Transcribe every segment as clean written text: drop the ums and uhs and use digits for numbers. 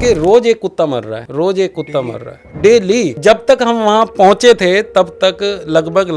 कि रोज एक कुत्ता मर रहा है, रोज एक कुत्ता मर रहा है डेली। जब तक हम वहां पहुंचे थे तब तक लगभग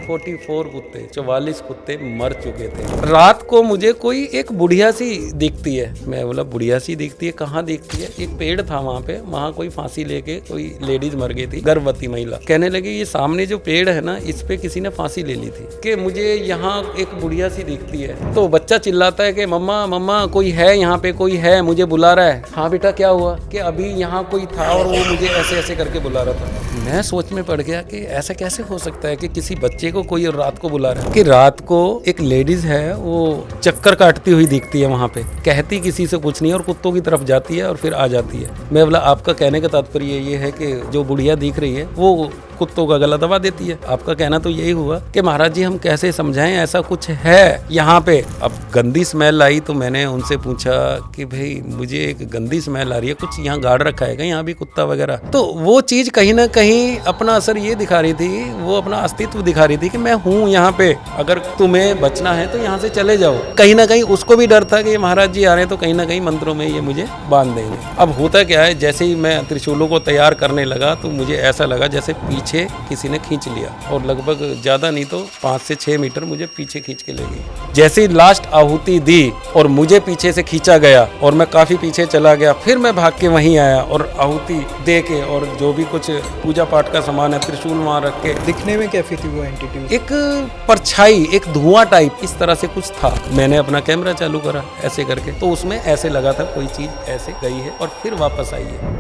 44 कुत्ते मर चुके थे। रात को मुझे कोई एक बुढ़िया सी दिखती है। मैं बोला बुढ़िया सी दिखती है, कहाँ दिखती है? एक पेड़ था वहां पे, वहां कोई फांसी लेके कोई लेडीज मर गई थी, गर्भवती महिला। कहने लगी ये सामने जो पेड़ है ना, इस पे किसी ने फांसी ले ली थी, कि मुझे यहाँ एक बुढ़िया सी दिखती है। तो बच्चा चिल्लाता है कि मम्मा मम्मा कोई है यहाँ पे, कोई है, मुझे बुला रहा है। हाँ बेटा क्या हुआ? कि अभी यहाँ कोई था और वो मुझे ऐसे ऐसे करके बुला रहा था। मैं सोच में पड़ गया कि ऐसा कैसे हो सकता है कि किसी बच्चे को कोई रात को बुला रहा है। कि रात को एक लेडीज है वो चक्कर काटती हुई दिखती है वहाँ पे, कहती किसी से कुछ नहीं और कुत्तों की तरफ जाती है और फिर आ जाती है। मैं बोला आपका कहने का तात्पर्य ये है कि जो बुढ़िया दिख रही है वो कुत्तों का गला दबा देती है? आपका कहना तो यही हुआ कि महाराज जी हम कैसे समझाएं, ऐसा कुछ है यहाँ पे। अब गंदी स्मेल आई तो मैंने उनसे पूछा कि भाई मुझे एक गंदी स्मेल आ रही है, कुछ यहाँ गाड़ रखा है क्या, यहाँ भी कुत्ता वगैरह? तो वो चीज़ कहीं ना कहीं अपना असर ये दिखा रही थी, वो अपना अस्तित्व दिखा रही थी कि मैं हूँ यहाँ पे, अगर तुम्हें बचना है तो यहाँ से चले जाओ। कहीं ना कहीं उसको भी डर था कि महाराज जी आ रहे हैं तो कहीं ना कहीं मंत्रों में ये मुझे बांध देंगे। अब होता क्या है, जैसे ही मैं त्रिशूलों को तैयार करने लगा तो मुझे ऐसा लगा जैसे पीछे किसी ने खींच लिया, और लगभग ज़्यादा नहीं तो 5 से 6 मीटर मुझे पीछे खींच के ले गई। जैसे ही लास्ट आहुति दी और मुझे पीछे से खींचा गया और मैं काफ़ी पीछे चला गया, फिर मैं भाग के वहीं आया और आहुति दे के और जो भी कुछ पूजा पाठ का सामान है, त्रिशूल वहाँ रख के। दिखने में कैसी थी वो एंटिटी? एक परछाई, एक धुआं टाइप इस तरह से कुछ था। मैंने अपना कैमरा चालू करा ऐसे करके, तो उसमें ऐसे लगा था कोई चीज़ ऐसे गई है और फिर वापस आई है।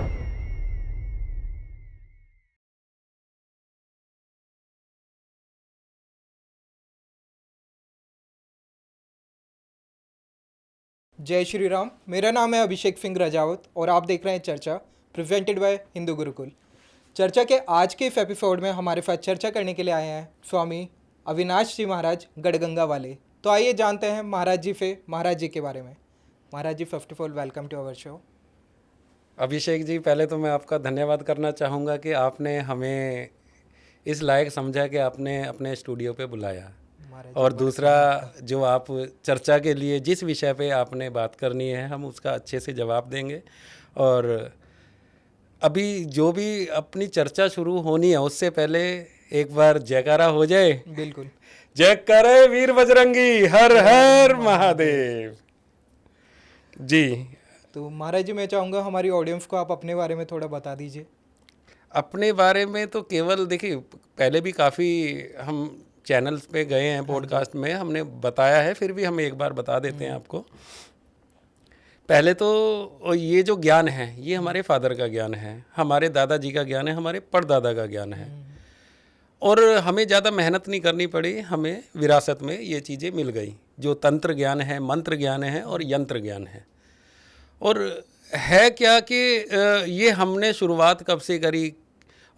जय श्री राम। मेरा नाम है अभिषेक सिंह रजावत और आप देख रहे हैं चर्चा प्रेजेंटेड बाय हिंदू गुरुकुल। चर्चा के आज के इस एपिसोड में हमारे साथ चर्चा करने के लिए आए हैं स्वामी अविनाश जी महाराज गढ़गंगा वाले। तो आइए जानते हैं महाराज जी से महाराज जी के बारे में। Maharaj ji, first of all welcome to our show. Abhishek ji, पहले तो मैं आपका धन्यवाद करना चाहूँगा कि आपने हमें इस लायक समझा कि आपने अपने स्टूडियो पे बुलाया, और दूसरा जो आप चर्चा के लिए जिस विषय पे आपने बात करनी है हम उसका अच्छे से जवाब देंगे। और अभी जो भी अपनी चर्चा शुरू होनी है उससे पहले एक बार जयकारा हो जाए। बिल्कुल। जय करे वीर बजरंगी, हर हर महादेव जी। तो महाराज जी, मैं चाहूँगा हमारी ऑडियंस को आप अपने बारे में थोड़ा बता दीजिए। अपने बारे में तो केवल देखिए, पहले भी काफ़ी हम चैनल्स पे गए हैं, पॉडकास्ट में हमने बताया है, फिर भी हम एक बार बता देते हैं आपको। पहले तो ये जो ज्ञान है ये हमारे फादर का ज्ञान है, हमारे दादाजी का ज्ञान है, हमारे परदादा का ज्ञान है, और हमें ज़्यादा मेहनत नहीं करनी पड़ी, हमें विरासत में ये चीज़ें मिल गई। जो तंत्र ज्ञान है, मंत्र ज्ञान है और यंत्र ज्ञान है। और है क्या कि ये हमने शुरुआत कब से करी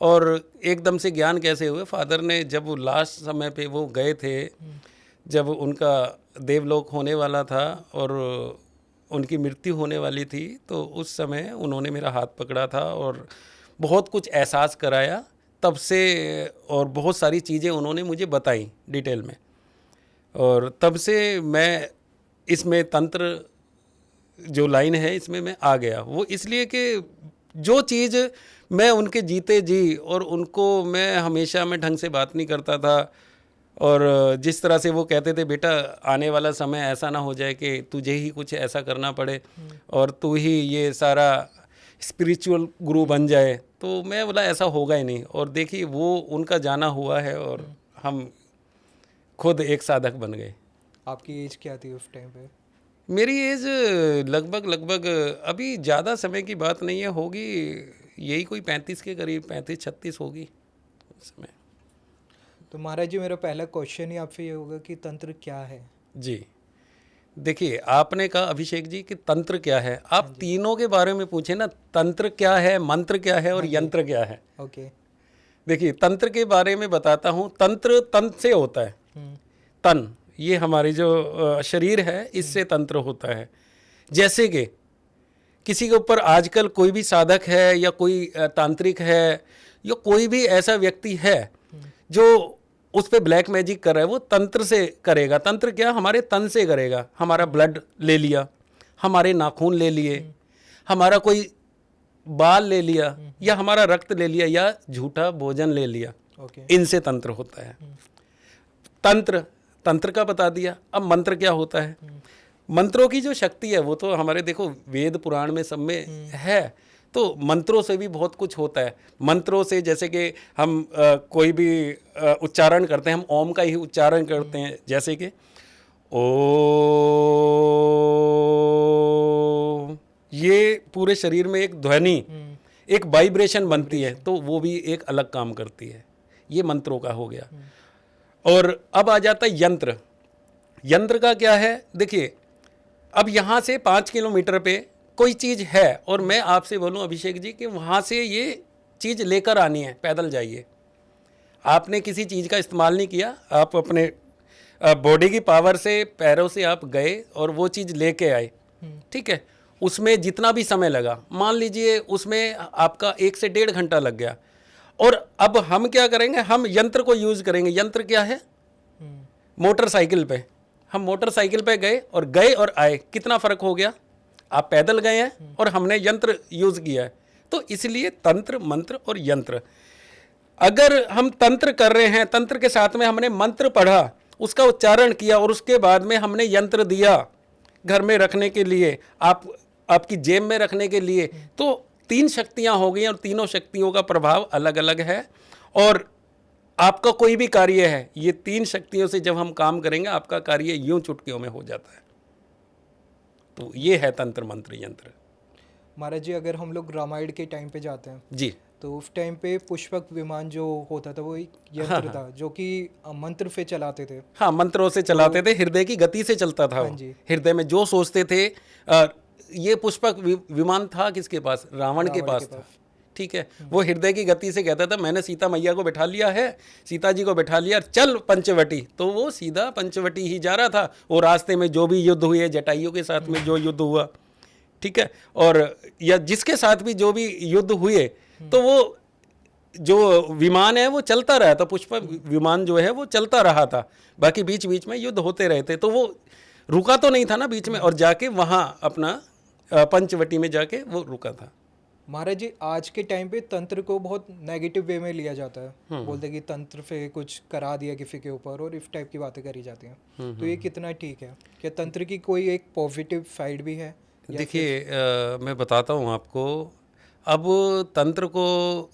और एकदम से ज्ञान कैसे हुए? फादर ने जब वो लास्ट समय पे वो गए थे, जब उनका देवलोक होने वाला था और उनकी मृत्यु होने वाली थी, तो उस समय उन्होंने मेरा हाथ पकड़ा था और बहुत कुछ एहसास कराया तब से, और बहुत सारी चीज़ें उन्होंने मुझे बताई डिटेल में, और तब से मैं इसमें तंत्र जो लाइन है इसमें मैं आ गया। वो इसलिए कि जो चीज़ मैं उनके जीते जी, और उनको मैं हमेशा मैं ढंग से बात नहीं करता था, और जिस तरह से वो कहते थे बेटा आने वाला समय ऐसा ना हो जाए कि तुझे ही कुछ ऐसा करना पड़े और तू ही ये सारा स्पिरिचुअल गुरु बन जाए, तो मैं बोला ऐसा होगा ही नहीं। और देखिए वो उनका जाना हुआ है और हम खुद एक साधक बन गए। आपकी एज क्या थी उस टाइम पे? मेरी एज लगभग अभी ज़्यादा समय की बात नहीं है, होगी यही कोई 35 के करीब, 35-36 होगी उस समय। तो महाराज जी, मेरा पहला क्वेश्चन ही आपसे ये होगा कि तंत्र क्या है? जी देखिए, आपने कहा अभिषेक जी कि तंत्र क्या है, आप तीनों के बारे में पूछे ना, तंत्र क्या है, मंत्र क्या है और यंत्र क्या है। ओके। देखिए तंत्र के बारे में बताता हूँ। तंत्र तन से होता है, तन ये हमारी जो शरीर है इससे तंत्र होता है। जैसे कि किसी के ऊपर आजकल कोई भी साधक है या कोई तांत्रिक है या कोई भी ऐसा व्यक्ति है जो उस पर ब्लैक मैजिक कर रहा है, वो तंत्र से करेगा। तंत्र क्या, हमारे तन से करेगा। हमारा ब्लड ले लिया, हमारे नाखून ले लिए, हमारा कोई बाल ले लिया या हमारा रक्त ले लिया या झूठा भोजन ले लिया, ओके। इनसे तंत्र होता है। तंत्र, तंत्र का बता दिया। अब मंत्र क्या होता है? मंत्रों की जो शक्ति है वो तो हमारे देखो वेद पुराण में सब में है, तो मंत्रों से भी बहुत कुछ होता है। मंत्रों से जैसे कि हम कोई भी उच्चारण करते हैं, हम ओम का ही उच्चारण करते हैं, जैसे कि ओ, ये पूरे शरीर में एक ध्वनि, एक वाइब्रेशन बनती है, तो वो भी एक अलग काम करती है। ये मंत्रों का हो गया। और अब आ जाता है यंत्र। यंत्र का क्या है? देखिए, अब यहाँ से 5 किलोमीटर पे कोई चीज़ है और मैं आपसे बोलूँ अभिषेक जी कि वहाँ से ये चीज़ लेकर आनी है, पैदल जाइए। आपने किसी चीज़ का इस्तेमाल नहीं किया, आप अपने बॉडी की पावर से पैरों से आप गए और वो चीज़ लेके आए, ठीक है। उसमें जितना भी समय लगा, मान लीजिए उसमें आपका 1 से 1.5 घंटा लग गया, और अब हम क्या करेंगे? हम यंत्र को यूज़ करेंगे। यंत्र क्या है? मोटरसाइकिल पे, हम मोटरसाइकिल पे गए और आए, कितना फ़र्क हो गया? आप पैदल गए हैं और हमने यंत्र यूज़ किया है। तो इसलिए तंत्र, मंत्र और यंत्र, अगर हम तंत्र कर रहे हैं, तंत्र के साथ में हमने मंत्र पढ़ा, उसका उच्चारण किया और उसके बाद में हमने यंत्र दिया घर में रखने के लिए, आपकी जेब में रखने के लिए, तो 3 शक्तियाँ हो गई और तीनों शक्तियों का प्रभाव अलग अलग है। और आपका कोई भी कार्य है, ये 3 शक्तियों से जब हम काम करेंगे, आपका कार्य यूं चुटकियों में हो जाता है। तो ये है तंत्र, मंत्र, यंत्र। महाराज जी, अगर हम लोग रामायण के टाइम पे जाते हैं जी, तो उस टाइम पे पुष्पक विमान जो होता था वो एक यंत्र था जो कि मंत्र पे चलाते थे। हाँ, मंत्रों से चलाते थे, हृदय की गति से चलता था वो। जी। हृदय में जो सोचते थे, ये पुष्पक विमान था किसके पास? रावण के पास था, ठीक है। वो हृदय की गति से कहता था मैंने सीता मैया को बैठा लिया है, सीता जी को बैठा लिया, चल पंचवटी। तो वो सीधा पंचवटी ही जा रहा था। वो रास्ते में जो भी युद्ध हुए, जटाइयों के साथ में जो युद्ध हुआ, ठीक है, और या जिसके साथ भी जो भी युद्ध हुए, तो वो जो विमान है वो चलता रहा था, पुष्पक विमान जो है वो चलता रहा था। बाकी बीच बीच में युद्ध होते रहे थे, तो वो रुका तो नहीं था ना बीच में, और जाके वहाँ अपना पंचवटी में जाके वो रुका था। महाराज जी, आज के टाइम पे तंत्र को बहुत नेगेटिव वे में लिया जाता है। बोलते हैं कि तंत्र से कुछ करा दिया किसी के ऊपर, और इस टाइप की बातें करी जाती हैं। तो ये कितना ठीक है? क्या तंत्र की कोई एक पॉजिटिव साइड भी है? देखिए, मैं बताता हूँ आपको। अब तंत्र को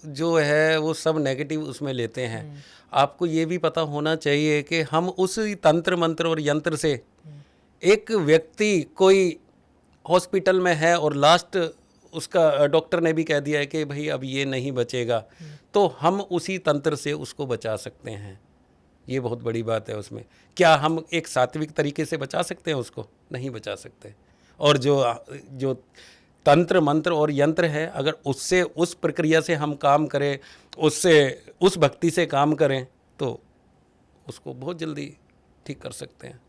जो है वो सब नेगेटिव उसमें लेते हैं। आपको ये भी पता होना चाहिए कि हम उस तंत्र, मंत्र और यंत्र से, एक व्यक्ति कोई हॉस्पिटल में है और लास्ट उसका डॉक्टर ने भी कह दिया है कि भाई अब ये नहीं बचेगा, तो हम उसी तंत्र से उसको बचा सकते हैं। ये बहुत बड़ी बात है उसमें। क्या हम एक सात्विक तरीके से बचा सकते हैं उसको? नहीं बचा सकते। और जो तंत्र, मंत्र और यंत्र है, अगर उससे, उस प्रक्रिया से हम काम करें, उससे, उस भक्ति से काम करें, तो उसको बहुत जल्दी ठीक कर सकते हैं।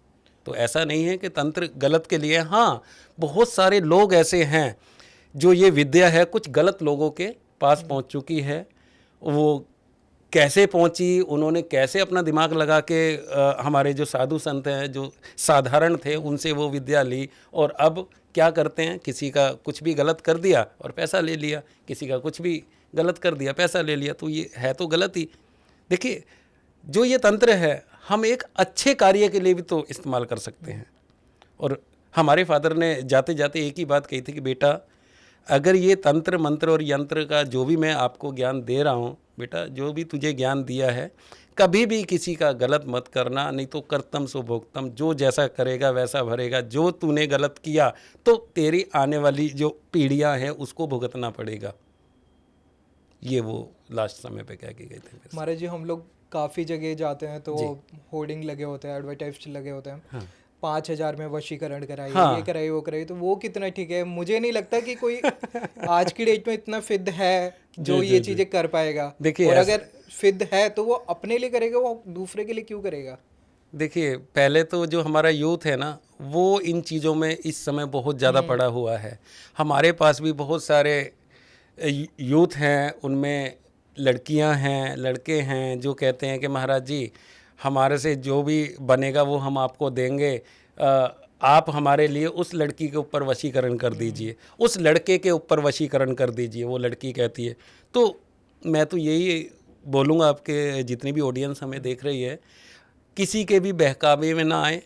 तो ऐसा नहीं है कि तंत्र गलत के लिए। हाँ, बहुत सारे लोग ऐसे हैं जो ये विद्या है कुछ गलत लोगों के पास पहुंच चुकी है। वो कैसे पहुंची, उन्होंने कैसे अपना दिमाग लगा के हमारे जो साधु संत हैं, जो साधारण थे, उनसे वो विद्या ली, और अब क्या करते हैं? किसी का कुछ भी गलत कर दिया और पैसा ले लिया, किसी का कुछ भी गलत कर दिया, पैसा ले लिया। तो ये है तो गलत ही। देखिए, जो ये तंत्र है, हम एक अच्छे कार्य के लिए भी तो इस्तेमाल कर सकते हैं। और हमारे फादर ने जाते जाते एक ही बात कही थी कि बेटा, अगर ये तंत्र, मंत्र और यंत्र का जो भी मैं आपको ज्ञान दे रहा हूँ, बेटा जो भी तुझे ज्ञान दिया है, कभी भी किसी का गलत मत करना, नहीं तो कर्तम सो भोक्तम, जो जैसा करेगा वैसा भरेगा। जो तूने गलत किया तो तेरी आने वाली जो पीढ़ियाँ हैं उसको भुगतना पड़ेगा। ये वो लास्ट समय पे कह के गए थे। महाराज जी, हम लोग काफ़ी जगह जाते हैं तो होर्डिंग लगे होते हैं, एडवर्टाइज लगे होते हैं। हाँ। 5,000 में वशीकरण कराइए, हाँ। ये कराइए, वो कराइए। तो वो कितना ठीक है? मुझे नहीं लगता कि कोई आज की डेट में इतना फिद है जो ये चीज़ें कर पाएगा। देखिए, और अगर फिद है तो वो अपने लिए करेगा, वो दूसरे के लिए क्यों करेगा? देखिए, पहले तो जो हमारा यूथ है ना, वो इन चीज़ों में इस समय बहुत ज़्यादा पड़ा हुआ है। हमारे पास भी बहुत सारे यूथ हैं, उनमें लड़कियां हैं, लड़के हैं, जो कहते हैं कि महाराज जी, हमारे से जो भी बनेगा वो हम आपको देंगे, आप हमारे लिए उस लड़की के ऊपर वशीकरण कर दीजिए, उस लड़के के ऊपर वशीकरण कर दीजिए, वो लड़की कहती है। तो मैं तो यही बोलूँगा, आपके जितनी भी ऑडियंस हमें देख रही है, किसी के भी बहकावे में ना आए।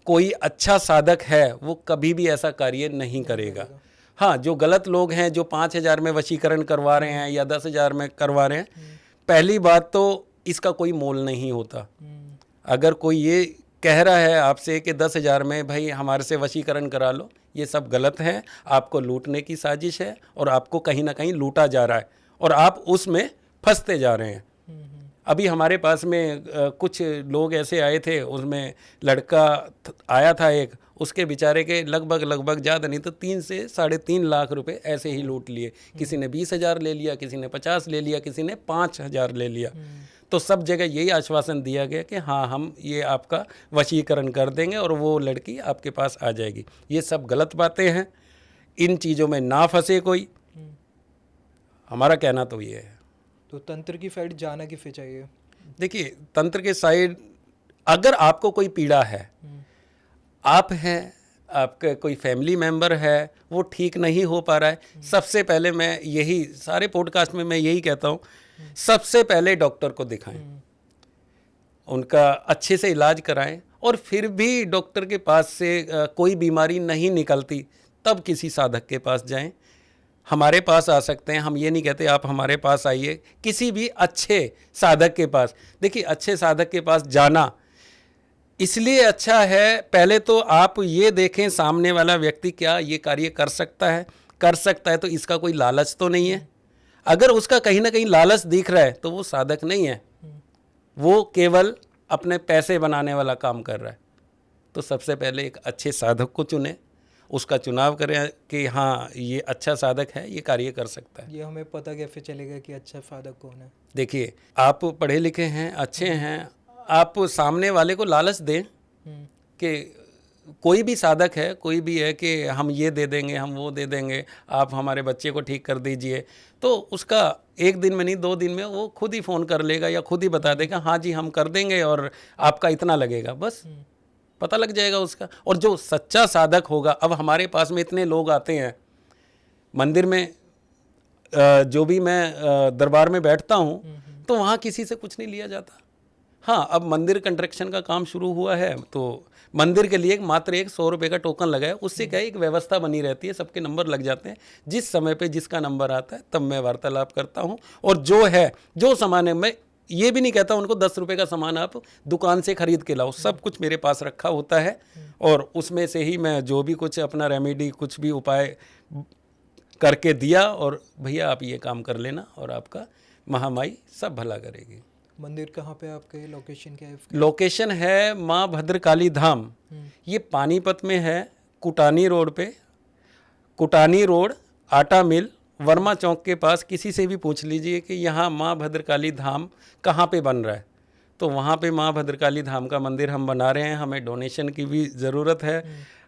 कोई अच्छा साधक है वो कभी भी ऐसा कार्य नहीं करेगा। हाँ, जो गलत लोग हैं, जो 5,000 में वशीकरण करवा रहे हैं या 10,000 में करवा रहे हैं, पहली बात तो इसका कोई मोल नहीं होता। अगर कोई ये कह रहा है आपसे कि 10,000 में भाई हमारे से वशीकरण करा लो, ये सब गलत है। आपको लूटने की साजिश है और आपको कहीं ना कहीं लूटा जा रहा है और आप उसमें फंसते जा रहे हैं। अभी हमारे पास में कुछ लोग ऐसे आए थे, उसमें लड़का आया था एक, उसके बेचारे के लगभग ज़्यादा नहीं तो 3 से 3.5 लाख रुपए ऐसे ही लूट लिए। किसी ने 20,000 ले लिया, किसी ने 50 ले लिया, किसी ने 5,000 ले लिया। तो सब जगह यही आश्वासन दिया गया कि हाँ, हम ये आपका वशीकरण कर देंगे और वो लड़की आपके पास आ जाएगी। ये सब गलत बातें हैं, इन चीज़ों में ना फंसे कोई। हमारा कहना तो ये है। तो तंत्र की साइड जाना किसे चाहिए? देखिए, तंत्र के साइड अगर आपको कोई पीड़ा है, आप हैं, आपका कोई फैमिली मेंबर है, वो ठीक नहीं हो पा रहा है, सबसे पहले मैं यही सारे पॉडकास्ट में मैं यही कहता हूँ, सबसे पहले डॉक्टर को दिखाएं, उनका अच्छे से इलाज कराएं और फिर भी डॉक्टर के पास से कोई बीमारी नहीं निकलती, तब किसी साधक के पास जाएं। हमारे पास आ सकते हैं, हम ये नहीं कहते आप हमारे पास आइए, किसी भी अच्छे साधक के पास। देखिए, अच्छे साधक के पास जाना इसलिए अच्छा है, पहले तो आप ये देखें सामने वाला व्यक्ति क्या ये कार्य कर सकता है तो इसका कोई लालच तो नहीं है। अगर उसका कहीं ना कहीं लालच दिख रहा है तो वो साधक नहीं है, वो केवल अपने पैसे बनाने वाला काम कर रहा है। तो सबसे पहले एक अच्छे साधक को चुनें, उसका चुनाव करें कि हाँ, ये अच्छा साधक है, ये कार्य कर सकता है। ये हमें पता कैसे चलेगा कि अच्छा साधक कौन है? देखिए, आप पढ़े लिखे हैं, अच्छे हैं, आप सामने वाले को लालच दें कि कोई भी साधक है, कोई भी है कि हम ये दे देंगे, हम वो दे देंगे, आप हमारे बच्चे को ठीक कर दीजिए, तो उसका 1 दिन में नहीं 2 दिन में वो खुद ही फ़ोन कर लेगा या खुद ही बता देगा हाँ जी हम कर देंगे और आपका इतना लगेगा, बस पता लग जाएगा उसका। और जो सच्चा साधक होगा, अब हमारे पास में इतने लोग आते हैं मंदिर में, जो भी मैं दरबार में बैठता हूँ तो वहाँ किसी से कुछ नहीं लिया जाता। हाँ, अब मंदिर कंस्ट्रक्शन का काम शुरू हुआ है तो मंदिर के लिए मात्र एक 100 रुपये का टोकन लगा है, उससे क्या एक व्यवस्था बनी रहती है, सबके नंबर लग जाते हैं। जिस समय पे जिसका नंबर आता है तब मैं वार्तालाप करता हूँ। और जो सामान है, मैं ये भी नहीं कहता उनको 10 रुपये का सामान आप दुकान से खरीद के लाओ, सब कुछ मेरे पास रखा होता है और उसमें से ही मैं जो भी कुछ अपना रेमेडी कुछ भी उपाय करके दिया और भैया आप ये काम कर लेना और आपका महामाई सब भला करेगी। मंदिर कहाँ पे आपके? लोकेशन क्या है? लोकेशन है माँ भद्रकाली धाम, ये पानीपत में है, कुटानी रोड पे, कुटानी रोड, आटा मिल, वर्मा चौक के पास। किसी से भी पूछ लीजिए कि यहाँ माँ भद्रकाली धाम कहाँ पे बन रहा है, तो वहाँ पे माँ भद्रकाली धाम का मंदिर हम बना रहे हैं। हमें डोनेशन की भी ज़रूरत है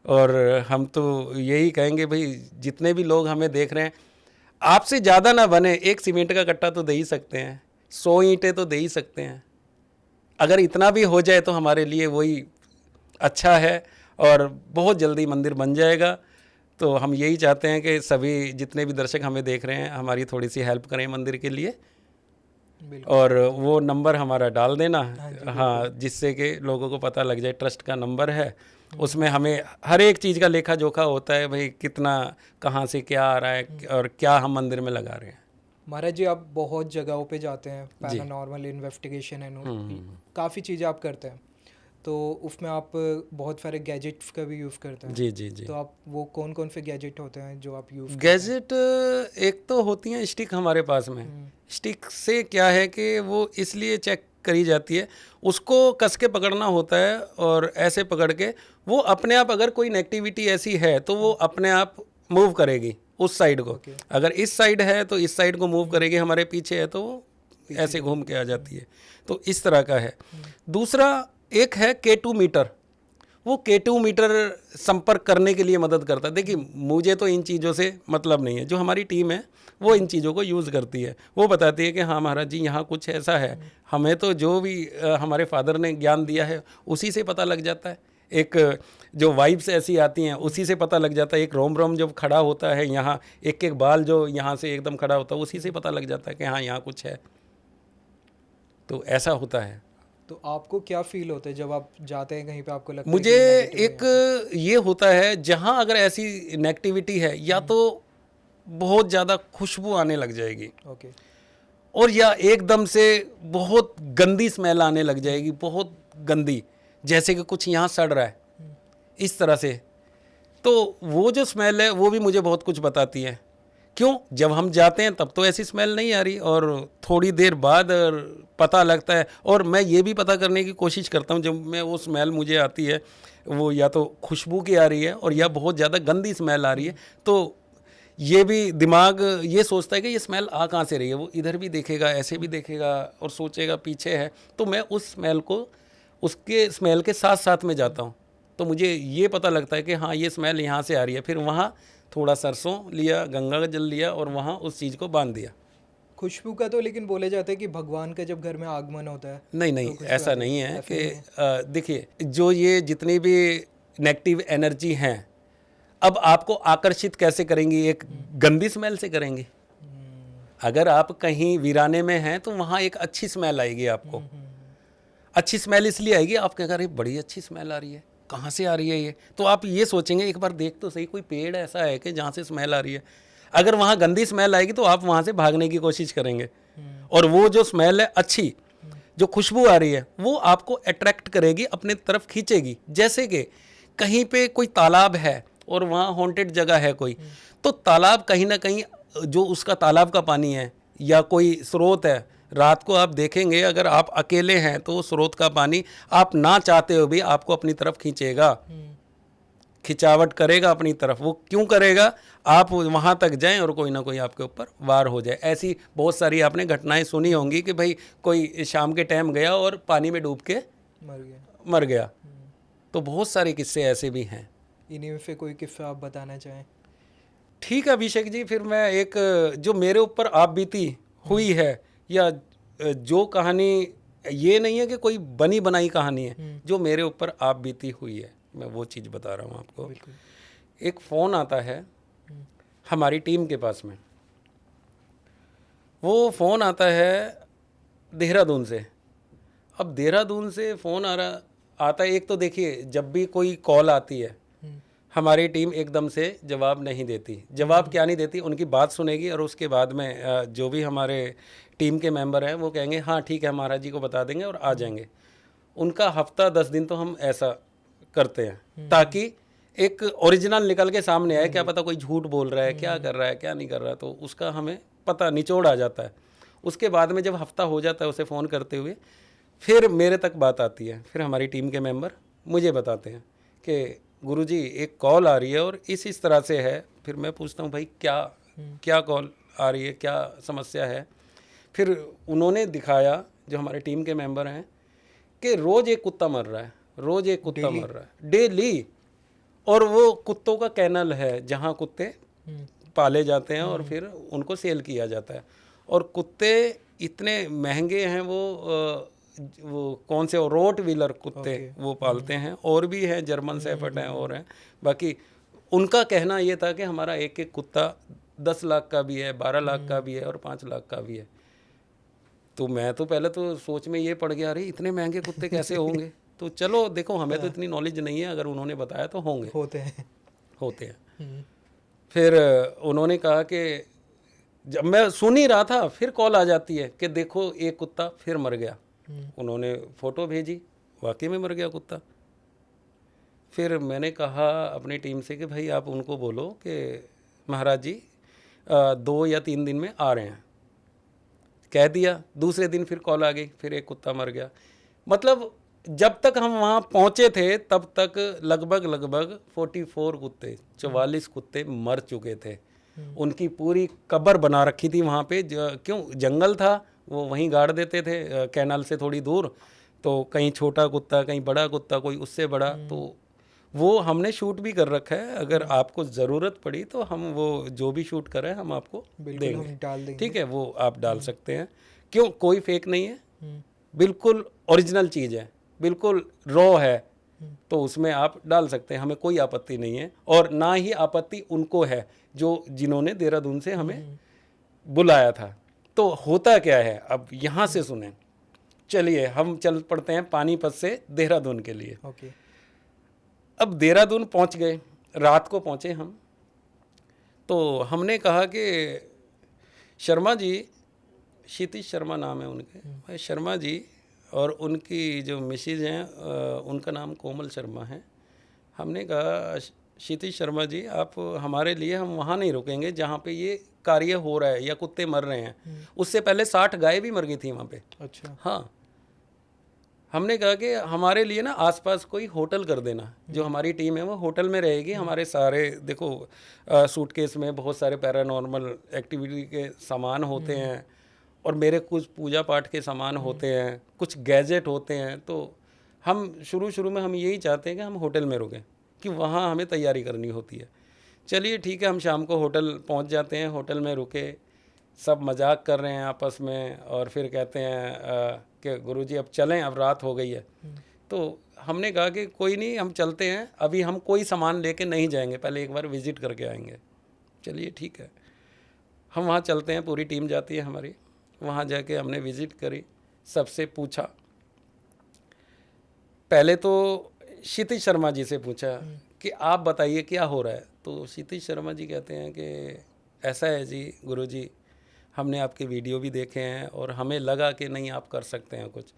और हम तो यही कहेंगे भाई, जितने भी लोग हमें देख रहे हैं, आपसे ज़्यादा ना बने, एक सीमेंट का कट्टा तो दे ही सकते हैं, 100 ईंटें तो दे ही सकते हैं। अगर इतना भी हो जाए तो हमारे लिए वही अच्छा है और बहुत जल्दी मंदिर बन जाएगा। तो हम यही चाहते हैं कि सभी जितने भी दर्शक हमें देख रहे हैं हमारी थोड़ी सी हेल्प करें मंदिर के लिए, और वो नंबर हमारा डाल देना। हाँ, जिससे कि लोगों को पता लग जाए, ट्रस्ट का नंबर है, उसमें हमें हर एक चीज़ का लेखा जोखा होता है, भाई कितना कहाँ से क्या आ रहा है और क्या हम मंदिर में लगा रहे हैं। महाराज जी, आप बहुत जगहों पे जाते हैं, पैरानॉर्मल इन्वेस्टिगेशन है, काफ़ी चीज़ें आप करते हैं, तो उसमें आप बहुत सारे गैजेट्स का भी यूज़ करते हैं। जी जी जी। तो आप वो कौन कौन से गैजेट होते हैं जो आप यूज़? गैजेट एक तो होती हैं स्टिक हमारे पास में। स्टिक से क्या है कि वो इसलिए चेक करी जाती है, उसको कस के पकड़ना होता है और ऐसे पकड़ के वो अपने आप, अगर कोई नेगेटिविटी ऐसी है तो वो अपने आप मूव करेगी उस साइड को। अगर इस साइड है तो इस साइड को मूव करेगी, हमारे पीछे है तो वो ऐसे घूम के आ जाती है। तो इस तरह का है। दूसरा एक है K2 मीटर, वो K2 मीटर संपर्क करने के लिए मदद करता है। देखिए, मुझे तो इन चीज़ों से मतलब नहीं है, जो हमारी टीम है वो इन चीज़ों को यूज़ करती है। वो बताती है कि हाँ महाराज जी यहाँ कुछ ऐसा है, हमें तो जो भी हमारे फादर ने ज्ञान दिया है उसी से पता लग जाता है। एक जो वाइब्स ऐसी आती हैं उसी से पता लग जाता है। एक रोम रोम जब खड़ा होता है यहाँ, एक एक बाल जो यहाँ से एकदम खड़ा होता है उसी से पता लग जाता है कि हाँ यहाँ कुछ है। तो ऐसा होता है। तो आपको क्या फील होता है जब आप जाते हैं कहीं पे, आपको लगता मुझे है कि negative एक ये होता है जहाँ अगर ऐसी नेगेटिविटी है या तो बहुत ज़्यादा खुशबू आने लग जाएगी, है? ओके। और या एकदम से बहुत गंदी स्मेल आने लग जाएगी, बहुत गंदी, जैसे कि कुछ यहाँ सड़ रहा है, इस तरह से। तो वो जो स्मेल है वो भी मुझे बहुत कुछ बताती है। क्यों? जब हम जाते हैं तब तो ऐसी स्मेल नहीं आ रही, और थोड़ी देर बाद पता लगता है। और मैं ये भी पता करने की कोशिश करता हूँ, जब मैं वो स्मेल मुझे आती है, वो या तो खुशबू की आ रही है और या बहुत ज़्यादा गंदी स्मेल आ रही है, तो ये भी दिमाग ये सोचता है कि ये स्मेल आ कहाँ से रही है। वो इधर भी देखेगा, ऐसे भी देखेगा और सोचेगा पीछे है। तो मैं उस स्मेल को, उसके स्मेल के साथ साथ में जाता हूँ, तो मुझे ये पता लगता है कि हाँ ये स्मेल यहाँ से आ रही है। फिर वहाँ थोड़ा सरसों लिया, गंगा का जल लिया और वहाँ उस चीज़ को बांध दिया। खुशबू का तो लेकिन बोले जाते हैं कि भगवान का जब घर में आगमन होता है। नहीं नहीं, खुशबू ऐसा आती नहीं है, है ऐसा कि नहीं है। देखिए, जो ये जितनी भी नेगेटिव एनर्जी हैं, अब आपको आकर्षित कैसे करेंगी? एक गंदी स्मेल से करेंगी। अगर आप कहीं वीराने में हैं तो वहाँ एक अच्छी स्मेल आएगी आपको। अच्छी स्मेल इसलिए आएगी, आप कहेंगे अरे बड़ी अच्छी स्मेल आ रही है, कहाँ से आ रही है ये? तो आप ये सोचेंगे एक बार देख तो सही, कोई पेड़ ऐसा है कि जहाँ से स्मेल आ रही है। अगर वहाँ गंदी स्मेल आएगी तो आप वहाँ से भागने की कोशिश करेंगे, और वो जो स्मेल है अच्छी, जो खुशबू आ रही है, वो आपको अट्रैक्ट करेगी, अपने तरफ खींचेगी। जैसे कि कहीं पे कोई तालाब है और वहाँ हॉन्टेड जगह है कोई, तो तालाब कहीं ना कहीं जो उसका तालाब का पानी है या कोई स्रोत है, रात को आप देखेंगे अगर आप अकेले हैं तो स्रोत का पानी आप ना चाहते हो भी आपको अपनी तरफ खींचेगा, खिंचावट करेगा अपनी तरफ। वो क्यों करेगा? आप वहाँ तक जाएं और कोई ना कोई आपके ऊपर वार हो जाए। ऐसी बहुत सारी आपने घटनाएं सुनी होंगी कि भाई कोई शाम के टाइम गया और पानी में डूब के मर गया। तो बहुत सारे किस्से ऐसे भी हैं। इन्हीं में से कोई किस्सा आप बताना चाहें? ठीक है अभिषेक जी, फिर मैं एक जो मेरे ऊपर आप बीती हुई है, या जो कहानी, ये नहीं है कि कोई बनी बनाई कहानी है, जो मेरे ऊपर आप बीती हुई है, मैं वो चीज़ बता रहा हूँ आपको। बिल्कुल। एक फ़ोन आता है हमारी टीम के पास में, वो फ़ोन आता है देहरादून से। अब देहरादून से फ़ोन आता है, एक तो देखिए जब भी कोई कॉल आती है हमारी टीम एकदम से जवाब नहीं देती। जवाब क्या नहीं देती, उनकी बात सुनेगी और उसके बाद में जो भी हमारे टीम के मेंबर हैं वो कहेंगे हाँ ठीक है, महाराज जी को बता देंगे और आ जाएंगे। उनका हफ्ता 10 दिन तो हम ऐसा करते हैं ताकि एक ओरिजिनल निकल के सामने आए। क्या पता कोई झूठ बोल रहा है, क्या कर रहा है, क्या नहीं कर रहा है, तो उसका हमें पता निचोड़ आ जाता है। उसके बाद में जब हफ्ता हो जाता है उसे फ़ोन करते हुए, फिर मेरे तक बात आती है। फिर हमारी टीम के मेंबर मुझे बताते हैं कि गुरुजी एक कॉल आ रही है और इस तरह से है। फिर मैं पूछता हूँ भाई क्या कॉल आ रही है, क्या समस्या है? फिर उन्होंने दिखाया, जो हमारे टीम के मेंबर हैं, कि रोज़ एक कुत्ता मर रहा है, रोज़ एक कुत्ता मर रहा है डेली। और वो कुत्तों का कैनल है जहाँ कुत्ते पाले जाते हैं और फिर उनको सेल किया जाता है। और कुत्ते इतने महंगे हैं, वो कौन से रोट व्हीलर कुत्ते वो पालते हैं, और भी हैं, जर्मन शेफर्ड हैं और हैं। बाकी उनका कहना ये था कि हमारा एक एक कुत्ता 10 लाख का भी है, 12 लाख का भी है और 5 लाख का भी है। तो मैं तो पहले तो सोच में ये पड़ गया, अरे इतने महंगे कुत्ते कैसे होंगे? तो चलो देखो, हमें तो इतनी नॉलेज नहीं है, अगर उन्होंने बताया तो होते हैं। फिर उन्होंने कहा कि जब मैं सुन ही रहा था, फिर कॉल आ जाती है कि देखो एक कुत्ता फिर मर गया। उन्होंने फ़ोटो भेजी, वाकई में मर गया कुत्ता। फिर मैंने कहा अपनी टीम से कि भाई आप उनको बोलो कि महाराज जी 2 या 3 दिन में आ रहे हैं। कह दिया, दूसरे दिन फिर कॉल आ गई, फिर एक कुत्ता मर गया। मतलब जब तक हम वहाँ पहुँचे थे तब तक लगभग 44 कुत्ते मर चुके थे। उनकी पूरी कब्र बना रखी थी वहाँ पे। क्यों? जंगल था, वो वहीं गाड़ देते थे कैनाल से थोड़ी दूर। तो कहीं छोटा कुत्ता, कहीं बड़ा कुत्ता, कोई उससे बड़ा। तो वो हमने शूट भी कर रखा है, अगर आपको ज़रूरत पड़ी तो हम वो जो भी शूट करें हम आपको देंगे। ठीक है, वो आप डाल सकते हैं। क्यों? कोई फेक नहीं है, बिल्कुल ओरिजिनल चीज़ है, बिल्कुल रॉ है। तो उसमें आप डाल सकते हैं, हमें कोई आपत्ति नहीं है। और ना ही आपत्ति उनको है जो जिन्होंने देहरादून से हमें बुलाया था। तो होता क्या है, अब यहाँ से सुने। चलिए हम चल पड़ते हैं पानीपत से देहरादून के लिए। ओके। अब देहरादून पहुँच गए, रात को पहुँचे हम। तो हमने कहा कि शर्मा जी, क्षितिज शर्मा नाम है उनके, भाई शर्मा जी, और उनकी जो मिसेज हैं उनका नाम कोमल शर्मा है। हमने कहा क्षितिज शर्मा जी, आप हमारे लिए, हम वहाँ नहीं रुकेंगे जहाँ पे ये कार्य हो रहा है या कुत्ते मर रहे हैं। उससे पहले 60 गाय भी मर गई थी वहाँ पे। अच्छा। हाँ, हमने कहा कि हमारे लिए ना आसपास कोई होटल कर देना। जो हमारी टीम है वो होटल में रहेगी। हमारे सारे देखो सूटकेस में बहुत सारे पैरानॉर्मल एक्टिविटी के सामान होते हैं, और मेरे कुछ पूजा पाठ के सामान होते हैं, कुछ गैजेट होते हैं। तो हम शुरू में हम यही चाहते हैं कि हम होटल में रुकें, कि वहाँ हमें तैयारी करनी होती है। चलिए ठीक है, हम शाम को होटल पहुँच जाते हैं। होटल में रुके, सब मजाक कर रहे हैं आपस में, और फिर कहते हैं कि गुरुजी अब चलें, अब रात हो गई है। तो हमने कहा कि कोई नहीं, हम चलते हैं, अभी हम कोई सामान लेके नहीं जाएंगे, पहले एक बार विज़िट करके आएंगे। चलिए ठीक है, हम वहाँ चलते हैं, पूरी टीम जाती है हमारी। वहाँ जाके हमने विज़िट करी, सबसे पूछा। पहले तो क्षितिज शर्मा जी से पूछा कि आप बताइए क्या हो रहा है। तो क्षितिज शर्मा जी कहते हैं कि ऐसा है जी गुरुजी, हमने आपके वीडियो भी देखे हैं और हमें लगा कि नहीं आप कर सकते हैं कुछ।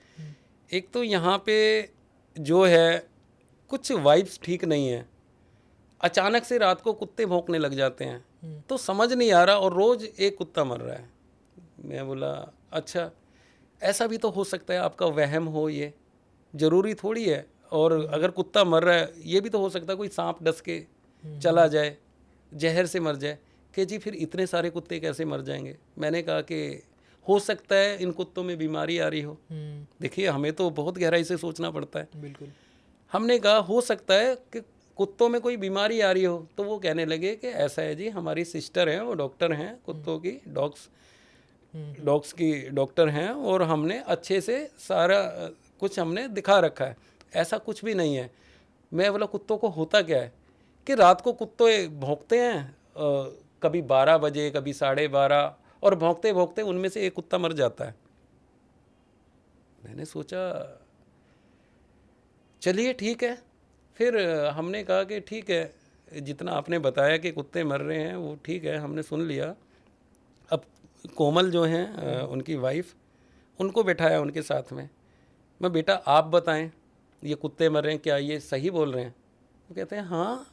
एक तो यहाँ पे जो है कुछ वाइब्स ठीक नहीं है, अचानक से रात को कुत्ते भौंकने लग जाते हैं, तो समझ नहीं आ रहा, और रोज़ एक कुत्ता मर रहा है। मैं बोला अच्छा, ऐसा भी तो हो सकता है आपका वहम हो, ये ज़रूरी थोड़ी है। और अगर कुत्ता मर रहा है, ये भी तो हो सकता है कोई सांप डस के चला जाए, जहर से मर जाए। कि जी फिर इतने सारे कुत्ते कैसे मर जाएंगे। मैंने कहा कि हो सकता है इन कुत्तों में बीमारी आ रही हो। देखिए हमें तो बहुत गहराई से सोचना पड़ता है। बिल्कुल। हमने कहा हो सकता है कि कुत्तों में कोई बीमारी आ रही हो। तो वो कहने लगे कि ऐसा है जी, हमारी सिस्टर हैं, वो डॉक्टर हैं, कुत्तों की डॉग्स की डॉक्टर हैं, और हमने अच्छे से सारा कुछ हमने दिखा रखा है, ऐसा कुछ भी नहीं है। मैं बोला कुत्तों को होता क्या है कि रात को कुत्ते भौंकते हैं, कभी 12 बजे, कभी 12:30, और भौंकते भौंकते उनमें से एक कुत्ता मर जाता है। मैंने सोचा चलिए ठीक है। फिर हमने कहा कि ठीक है, जितना आपने बताया कि कुत्ते मर रहे हैं वो ठीक है, हमने सुन लिया। अब कोमल जो हैं उनकी वाइफ, उनको बैठाया उनके साथ में। मैं बेटा आप बताएं, ये कुत्ते मर रहे हैं, क्या ये सही बोल रहे हैं? वो कहते हैं हाँ